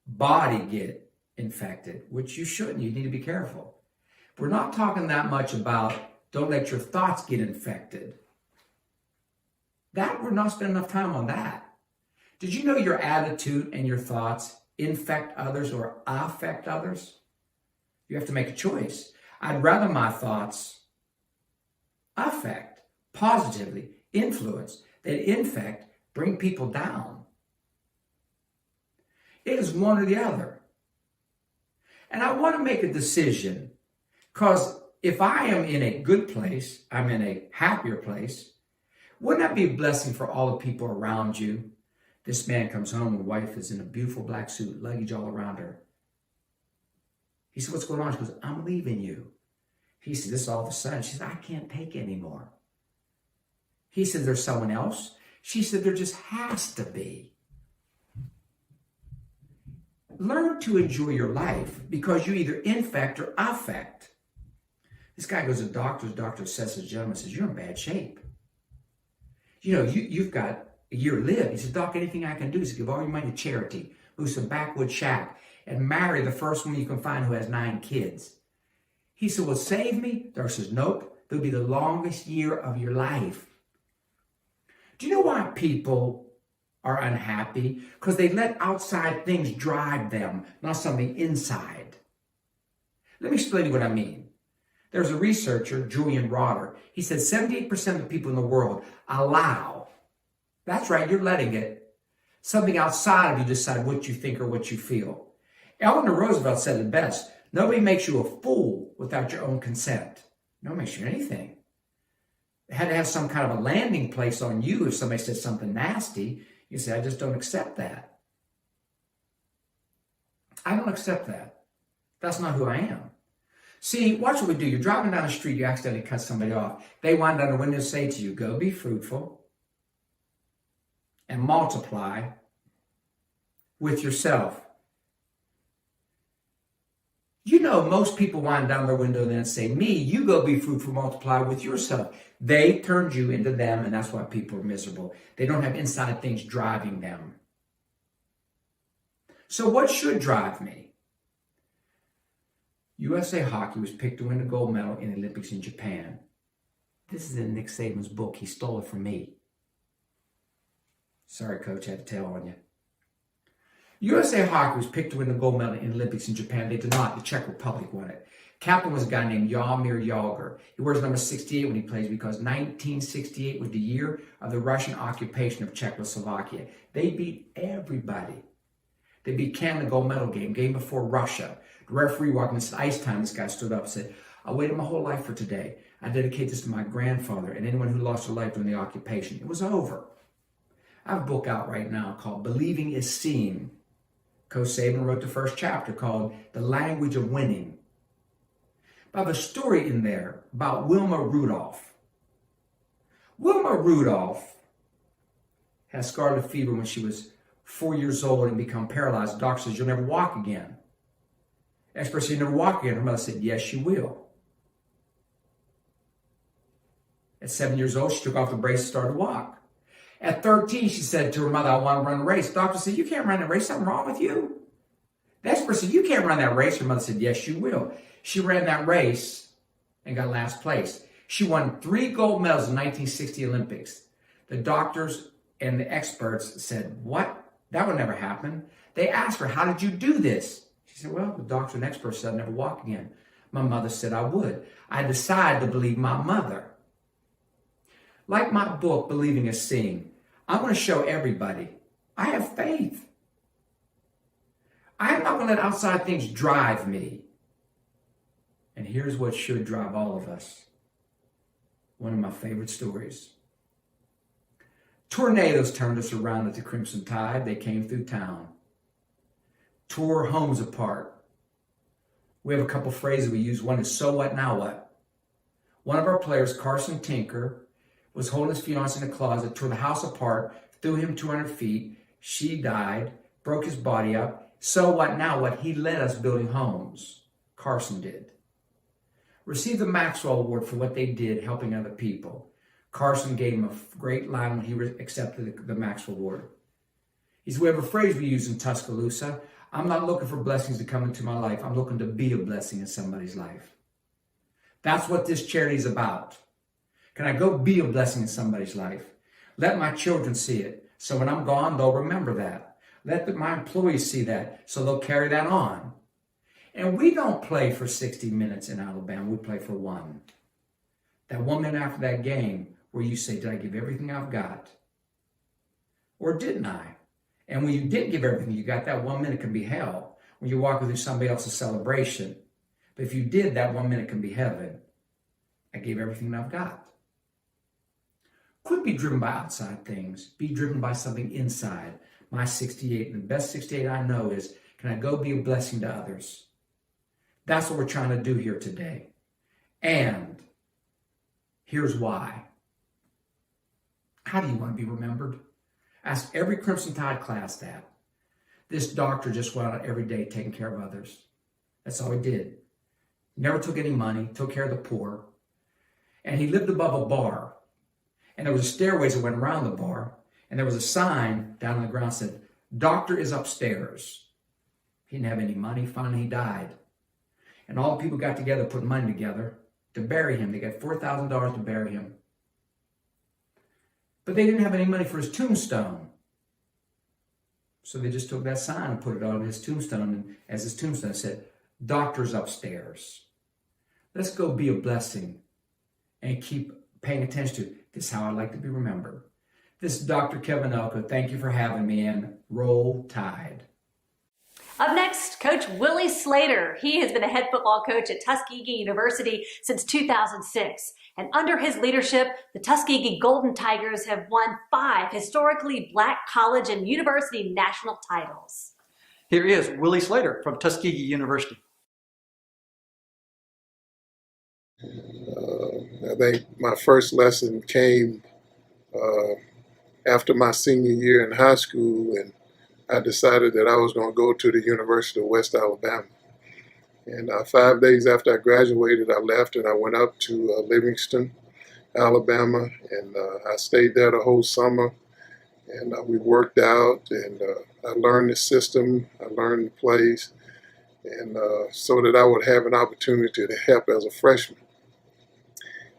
body get infected, which you shouldn't. You need to be careful. We're not talking that much about don't let your thoughts get infected. That we're not spending enough time on that. Did you know your attitude and your thoughts infect others or affect others? You have to make a choice. I'd rather my thoughts affect, positively influence, than infect, bring people down. It is one or the other. And I want to make a decision, because if I am in a good place, I'm in a happier place, wouldn't that be a blessing for all the people around you? This man comes home and wife is in a beautiful black suit, luggage all around her. He said, what's going on? She goes, I'm leaving you. He said, this is all of a sudden. She said, I can't take it anymore. He said, there's someone else? She said, there just has to be. Learn to enjoy your life, because you either infect or affect. The This guy goes to the doctor says to the gentleman, says, you're in bad shape. You know, you've got a year to live. He said, Doc, anything I can do is give all your money to charity, move to a backwood shack, and marry the first one you can find who has 9 kids. He said, well, save me? The doctor says, nope, it'll be the longest year of your life. Do you know why people are unhappy? Because they let outside things drive them, not something inside. Let me explain what I mean. There's a researcher, Julian Rotter. He said 78% of the people in the world allow, that's right, you're letting it, something outside of you decide what you think or what you feel. Eleanor Roosevelt said it best, nobody makes you a fool without your own consent. Nobody makes you anything. It had to have some kind of a landing place on you if somebody said something nasty. You say, I just don't accept that. I don't accept that. That's not who I am. See, watch what we do. You're driving down the street, you accidentally cut somebody off. They wind down the window and say to you, go be fruitful and multiply with yourself. You know, most people wind down their window then and say, me, you go be fruitful, multiply with yourself. They turned you into them, and that's why people are miserable. They don't have inside things driving them. So what should drive me? USA Hockey was picked to win the gold medal in the Olympics in Japan. This is in Nick Saban's book. He stole it from me. Sorry, Coach, I had to tell on you. USA Hockey was picked to win the gold medal in the Olympics in Japan. They did not. The Czech Republic won it. Captain was a guy named Jaromír Jágr. He wears number 68 when he plays because 1968 was the year of the Russian occupation of Czechoslovakia. They beat everybody. They beat Canada in the gold medal game before Russia. The referee walked in and said, ice time. This guy stood up and said, I waited my whole life for today. I dedicate this to my grandfather and anyone who lost their life during the occupation. It was over. I have a book out right now called Believing is Seeing. Coach Saban wrote the first chapter called The Language of Winning. I have a story in there about Wilma Rudolph. Wilma Rudolph had scarlet fever when she was 4 years old and become paralyzed. The doctor says, you'll never walk again. Expert said, you'll never walk again. Her mother said, yes, you will. At 7 years old, she took off the brace and started to walk. At 13, she said to her mother, I want to run a race. The doctor said, you can't run a race. Something wrong with you? The expert said, you can't run that race. Her mother said, yes, you will. She ran that race and got last place. She won 3 gold medals in the 1960 Olympics. The doctors and the experts said, what? That would never happen. They asked her, how did you do this? She said, well, the doctor and experts said I'd never walk again. My mother said I would. I decided to believe my mother. Like my book, Believing is Seeing, I'm going to show everybody I have faith. I'm not going to let outside things drive me. And here's what should drive all of us. One of my favorite stories. Tornadoes turned us around at the Crimson Tide. They came through town. Tore homes apart. We have a couple phrases we use. One is, so what, now what? One of our players, Carson Tinker, was holding his fiancée in a closet, tore the house apart, threw him 200 feet. She died, broke his body up. So what, now what? He led us building homes. Carson did. Received the Maxwell Award for what they did helping other people. Carson gave him a great line when he accepted the Maxwell Award. He said, we have a phrase we use in Tuscaloosa. I'm not looking for blessings to come into my life. I'm looking to be a blessing in somebody's life. That's what this charity is about. Can I go be a blessing in somebody's life? Let my children see it. So when I'm gone, they'll remember that. Let my employees see that, so they'll carry that on. And we don't play for 60 minutes in Alabama. We play for 1. That 1 minute after that game where you say, did I give everything I've got? Or didn't I? And when you didn't give everything you got, that 1 minute can be hell. When you're walking through somebody else's celebration. But if you did, that 1 minute can be heaven. I gave everything I've got. Quit be driven by outside things. Be driven by something inside. My 68, and the best 68 I know is, can I go be a blessing to others? That's what we're trying to do here today. And here's why. How do you want to be remembered? Ask every Crimson Tide class that. This doctor just went out every day taking care of others. That's all he did. never took any money, took care of the poor. And he lived above a bar. And there was stairways that went around the bar. And there was a sign down on the ground that said, "Doctor is upstairs." He didn't have any money. Finally, he died. And all the people got together, put money together to bury him. They got $4,000 to bury him. But they didn't have any money for his tombstone. So they just took that sign and put it on his tombstone. And as his tombstone said, "Doctor's upstairs." Let's go be a blessing and keep paying attention to it. This is how I like to be remembered. This is Dr. Kevin Elko. Thank you for having me, and roll Tide. Up next, Coach Willie Slater. He has been a head football coach at Tuskegee University since 2006. And under his leadership, the Tuskegee Golden Tigers have won 5 historically Black college and university national titles. Here is Willie Slater from Tuskegee University. I think my first lesson came after my senior year in high school, and I decided that I was going to go to the University of West Alabama. And 5 days after I graduated, I left and I went up to Livingston, Alabama, and I stayed there the whole summer. And we worked out, and I learned the system, I learned the plays, and so that I would have an opportunity to help as a freshman.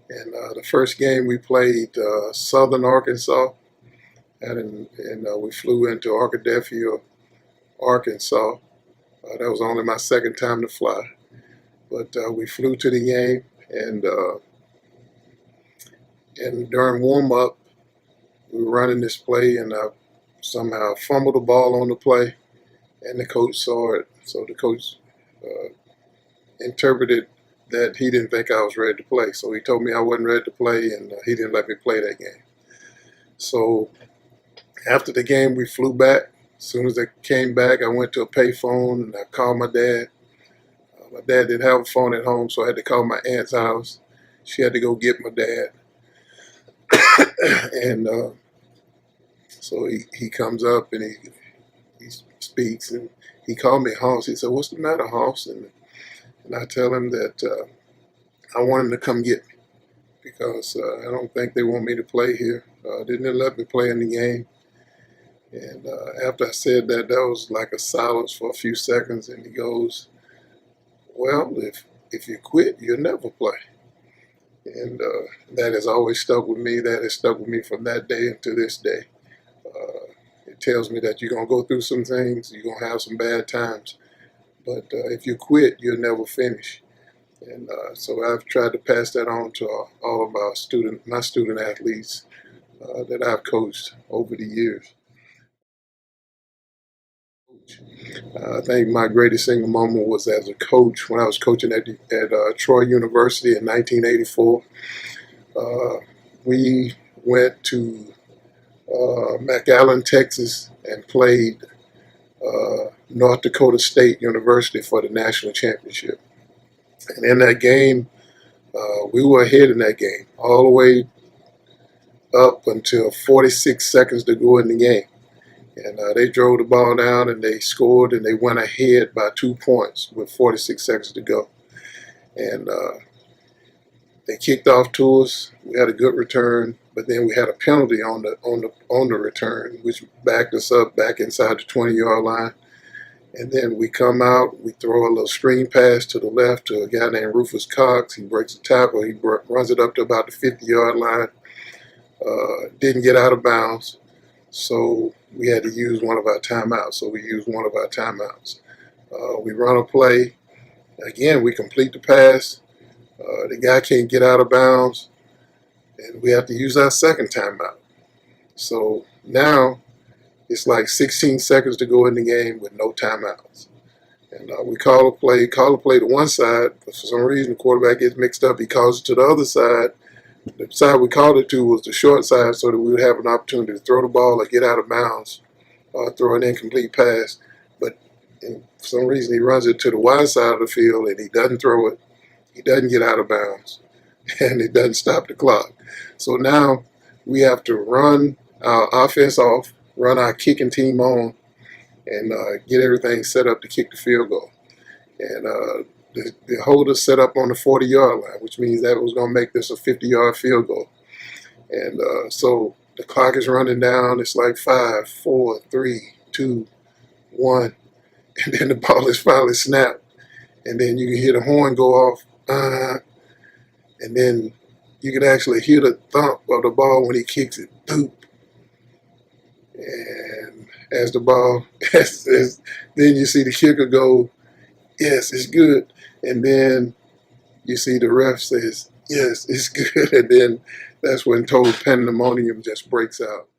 And the first game we played Southern Arkansas, and we flew into Arkadelphia, Arkansas. That was only my second time to fly. But we flew to the game, and during warm-up, we were running this play, and I somehow fumbled the ball on the play, and the coach saw it. So the coach interpreted that he didn't think I was ready to play. So he told me I wasn't ready to play, and he didn't let me play that game. So after the game, we flew back. As soon as I came back, I went to a payphone, and I called my dad. My dad didn't have a phone at home, so I had to call my aunt's house. She had to go get my dad. And so he comes up, and he speaks, and he called me Hoss. He said, "What's the matter, Hoss?" And I tell him that I want him to come get me because I don't think they want me to play here. Didn't let me play in the game. And after I said that, there was like a silence for a few seconds, and he goes, "Well, if you quit, you'll never play." And that has always stuck with me. That has stuck with me from that day until this day. It tells me that you're going to go through some things, you're going to have some bad times, but if you quit, you'll never finish. And so I've tried to pass that on to all of my student athletes that I've coached over the years. I think my greatest single moment was as a coach when I was coaching at Troy University in 1984. We went to McAllen, Texas, and played North Dakota State University for the national championship. And in that game, we were ahead in that game all the way up until 46 seconds to go in the game. And they drove the ball down, and they scored, and they went ahead by 2 points with 46 seconds to go. And they kicked off to us. We had a good return, but then we had a penalty on the return, which backed us up back inside the 20-yard line. And then we come out, we throw a little screen pass to the left to a guy named Rufus Cox. He breaks the tackle. He runs it up to about the 50-yard line. Didn't get out of bounds. So we had to use one of our timeouts. So we used one of our timeouts. We run a play. Again, we complete the pass. The guy can't get out of bounds. And we have to use our second timeout. So now it's like 16 seconds to go in the game with no timeouts. And we call a play to one side, but for some reason the quarterback gets mixed up. He calls it to the other side. The side we called it to was the short side so that we would have an opportunity to throw the ball or get out of bounds or throw an incomplete pass. But for some reason he runs it to the wide side of the field and he doesn't throw it. He doesn't get out of bounds. And it doesn't stop the clock. So now we have to run our offense off, run our kicking team on, and get everything set up to kick the field goal. And the holder set up on the 40-yard line, which means that was going to make this a 50-yard field goal. And so the clock is running down. It's like 5, 4, 3, 2, 1. And then the ball is finally snapped. And then you can hear the horn go off. And then you can actually hear the thump of the ball when he kicks it. Doop. And as the ball, then you see the kicker go, yes, it's good. And then you see the ref says, yes, it's good. And then that's when total pandemonium just breaks out.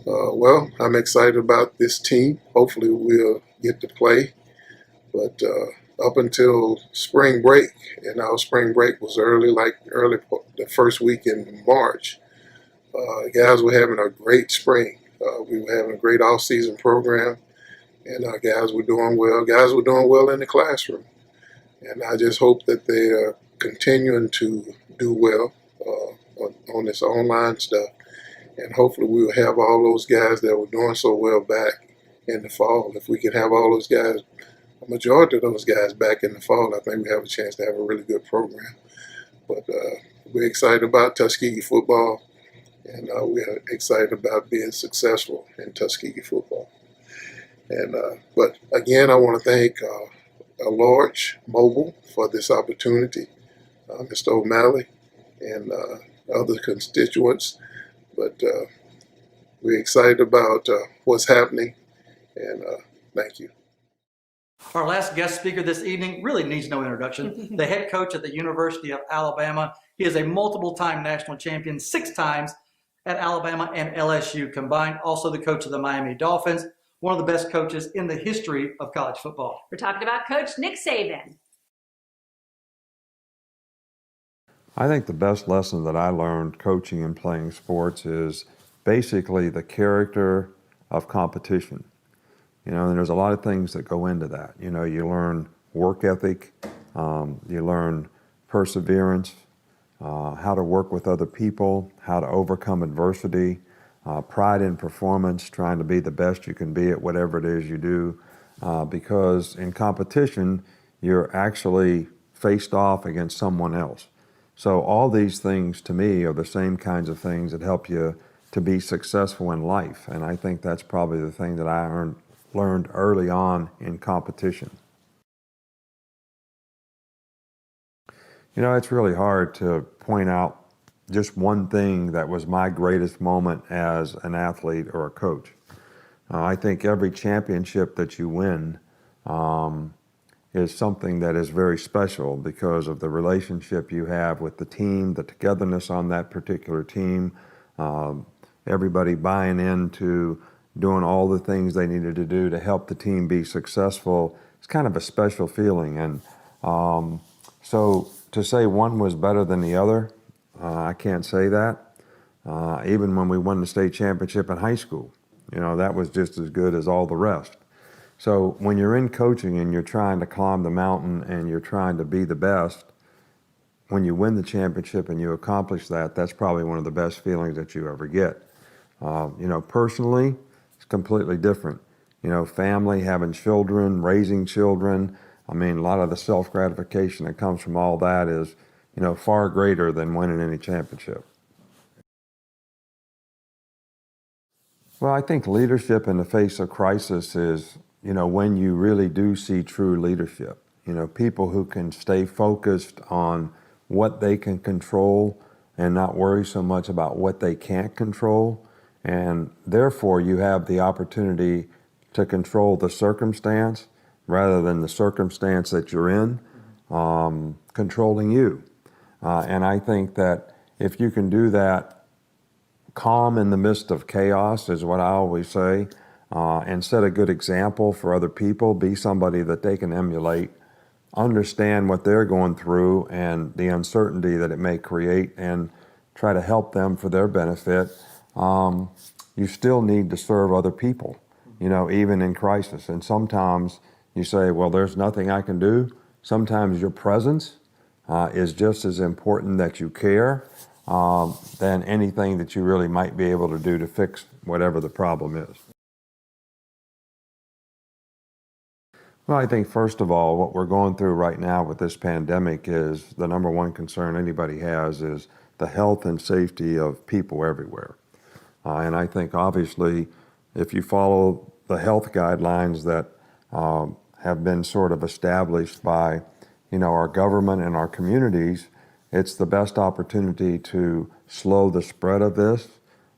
Well, I'm excited about this team. Hopefully we'll get to play. But up until spring break, and our spring break was early the first week in March, guys were having a great spring. We were having a great off-season program, and our guys were doing well. Guys were doing well in the classroom. And I just hope that they are continuing to do well on this online stuff. And hopefully we'll have all those guys that were doing so well back in the fall. If we can have all those guys, a majority of those guys back in the fall, I think we have a chance to have a really good program. But we're excited about Tuskegee football, and we're excited about being successful in Tuskegee football. And but again, I want to thank Large Mobile for this opportunity, Mr. O'Malley and other constituents. But we're excited about what's happening, and thank you. Our last guest speaker this evening really needs no introduction. The head coach at the University of Alabama. He is a multiple-time national champion, 6 times at Alabama and LSU combined. Also the coach of the Miami Dolphins, one of the best coaches in the history of college football. We're talking about Coach Nick Saban. I think the best lesson that I learned coaching and playing sports is basically the character of competition. You know, and there's a lot of things that go into that. You know, you learn work ethic, you learn perseverance, how to work with other people, how to overcome adversity, pride in performance, trying to be the best you can be at whatever it is you do. Because in competition, you're actually faced off against someone else. So all these things to me are the same kinds of things that help you to be successful in life. And I think that's probably the thing that I learned early on in competition. You know, it's really hard to point out just one thing that was my greatest moment as an athlete or a coach. I think every championship that you win is something that is very special because of the relationship you have with the team, the togetherness on that particular team, everybody buying into doing all the things they needed to do to help the team be successful. It's kind of a special feeling. And so to say one was better than the other, I can't say that. Even when we won the state championship in high school, you know, that was just as good as all the rest. So when you're in coaching and you're trying to climb the mountain and you're trying to be the best, when you win the championship and you accomplish that, that's probably one of the best feelings that you ever get. You know, personally, it's completely different. You know, family, having children, raising children. I mean, a lot of the self-gratification that comes from all that is, you know, far greater than winning any championship. Well, I think leadership in the face of crisis is, you know, when you really do see true leadership. You know, people who can stay focused on what they can control and not worry so much about what they can't control. And therefore, you have the opportunity to control the circumstance rather than the circumstance that you're in controlling you. And I think that if you can do that, calm in the midst of chaos is what I always say, and set a good example for other people, be somebody that they can emulate, understand what they're going through and the uncertainty that it may create, and try to help them for their benefit. You still need to serve other people, you know, even in crisis. And sometimes you say, well, there's nothing I can do. Sometimes your presence is just as important that you care than anything that you really might be able to do to fix whatever the problem is. Well, I think first of all, what we're going through right now with this pandemic is the number one concern anybody has is the health and safety of people everywhere. And I think obviously if you follow the health guidelines that have been sort of established by, our government and our communities, it's the best opportunity to slow the spread of this,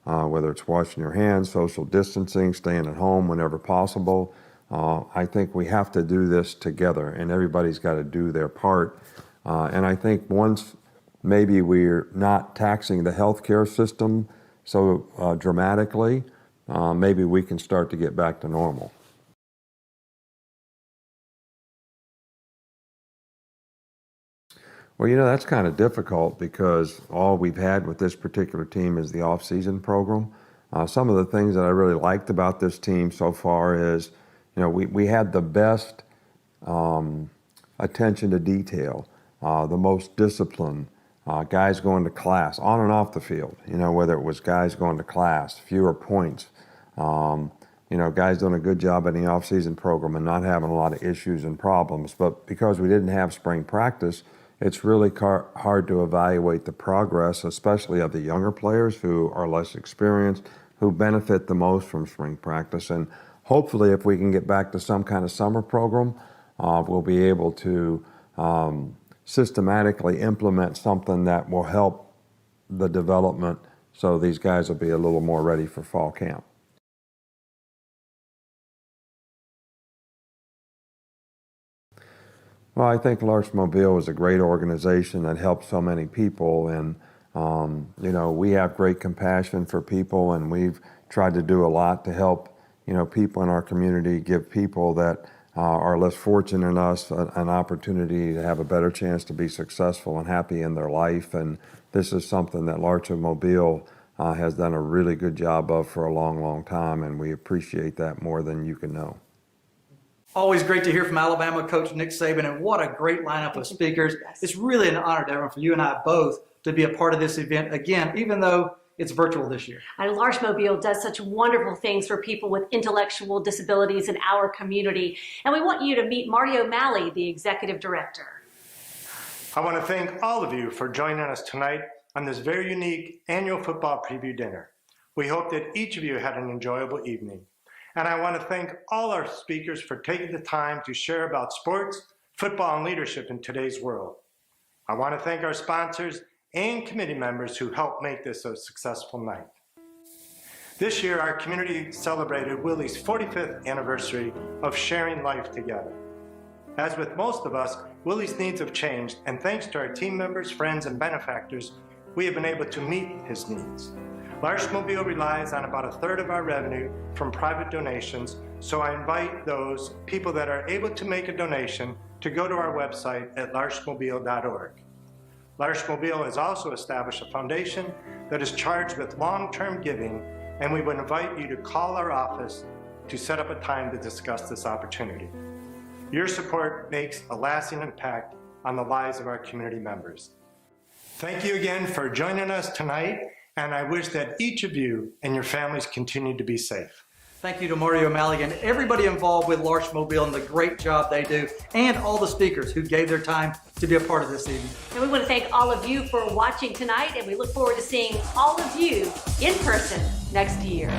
whether it's washing your hands, social distancing, staying at home whenever possible. I think we have to do this together, and everybody's got to do their part. And I think once maybe we're not taxing the healthcare system so dramatically, maybe we can start to get back to normal. Well, that's kind of difficult because all we've had with this particular team is the off-season program. Some of the things that I really liked about this team so far is, we had the best attention to detail, the most discipline, guys going to class, on and off the field, whether it was guys going to class, fewer points, guys doing a good job in the off-season program and not having a lot of issues and problems. But because we didn't have spring practice, it's really hard to evaluate the progress, especially of the younger players who are less experienced, who benefit the most from spring practice. And hopefully if we can get back to some kind of summer program, we'll be able to systematically implement something that will help the development so these guys will be a little more ready for fall camp. Well, I think L'Arche Mobile is a great organization that helps so many people, and we have great compassion for people, and we've tried to do a lot to help people in our community, give people that are less fortunate than us an opportunity to have a better chance to be successful and happy in their life. And this is something that L'Arche Mobile has done a really good job of for a long, long time, and we appreciate that more than you can know. Always great to hear from Alabama coach Nick Saban, and what a great lineup of speakers. It's really an honor, Devin, for you and I both to be a part of this event again, even though it's virtual this year. And L'Arche Mobile does such wonderful things for people with intellectual disabilities in our community. And we want you to meet Mario Malley, the executive director. I want to thank all of you for joining us tonight on this very unique annual football preview dinner. We hope that each of you had an enjoyable evening. And I want to thank all our speakers for taking the time to share about sports, football, and leadership in today's world. I want to thank our sponsors and committee members who helped make this a successful night. This year, our community celebrated Willie's 45th anniversary of sharing life together. As with most of us, Willie's needs have changed, and thanks to our team members, friends, and benefactors, we have been able to meet his needs. L'Arche Mobile relies on about 1/3 of our revenue from private donations, so I invite those people that are able to make a donation to go to our website at l'archemobile.org. L'Arche Mobile has also established a foundation that is charged with long-term giving, and we would invite you to call our office to set up a time to discuss this opportunity. Your support makes a lasting impact on the lives of our community members. Thank you again for joining us tonight, and I wish that each of you and your families continue to be safe. Thank you to Mario Malley and everybody involved with L'Arche Mobile and the great job they do, and all the speakers who gave their time to be a part of this evening. And we want to thank all of you for watching tonight, and we look forward to seeing all of you in person next year.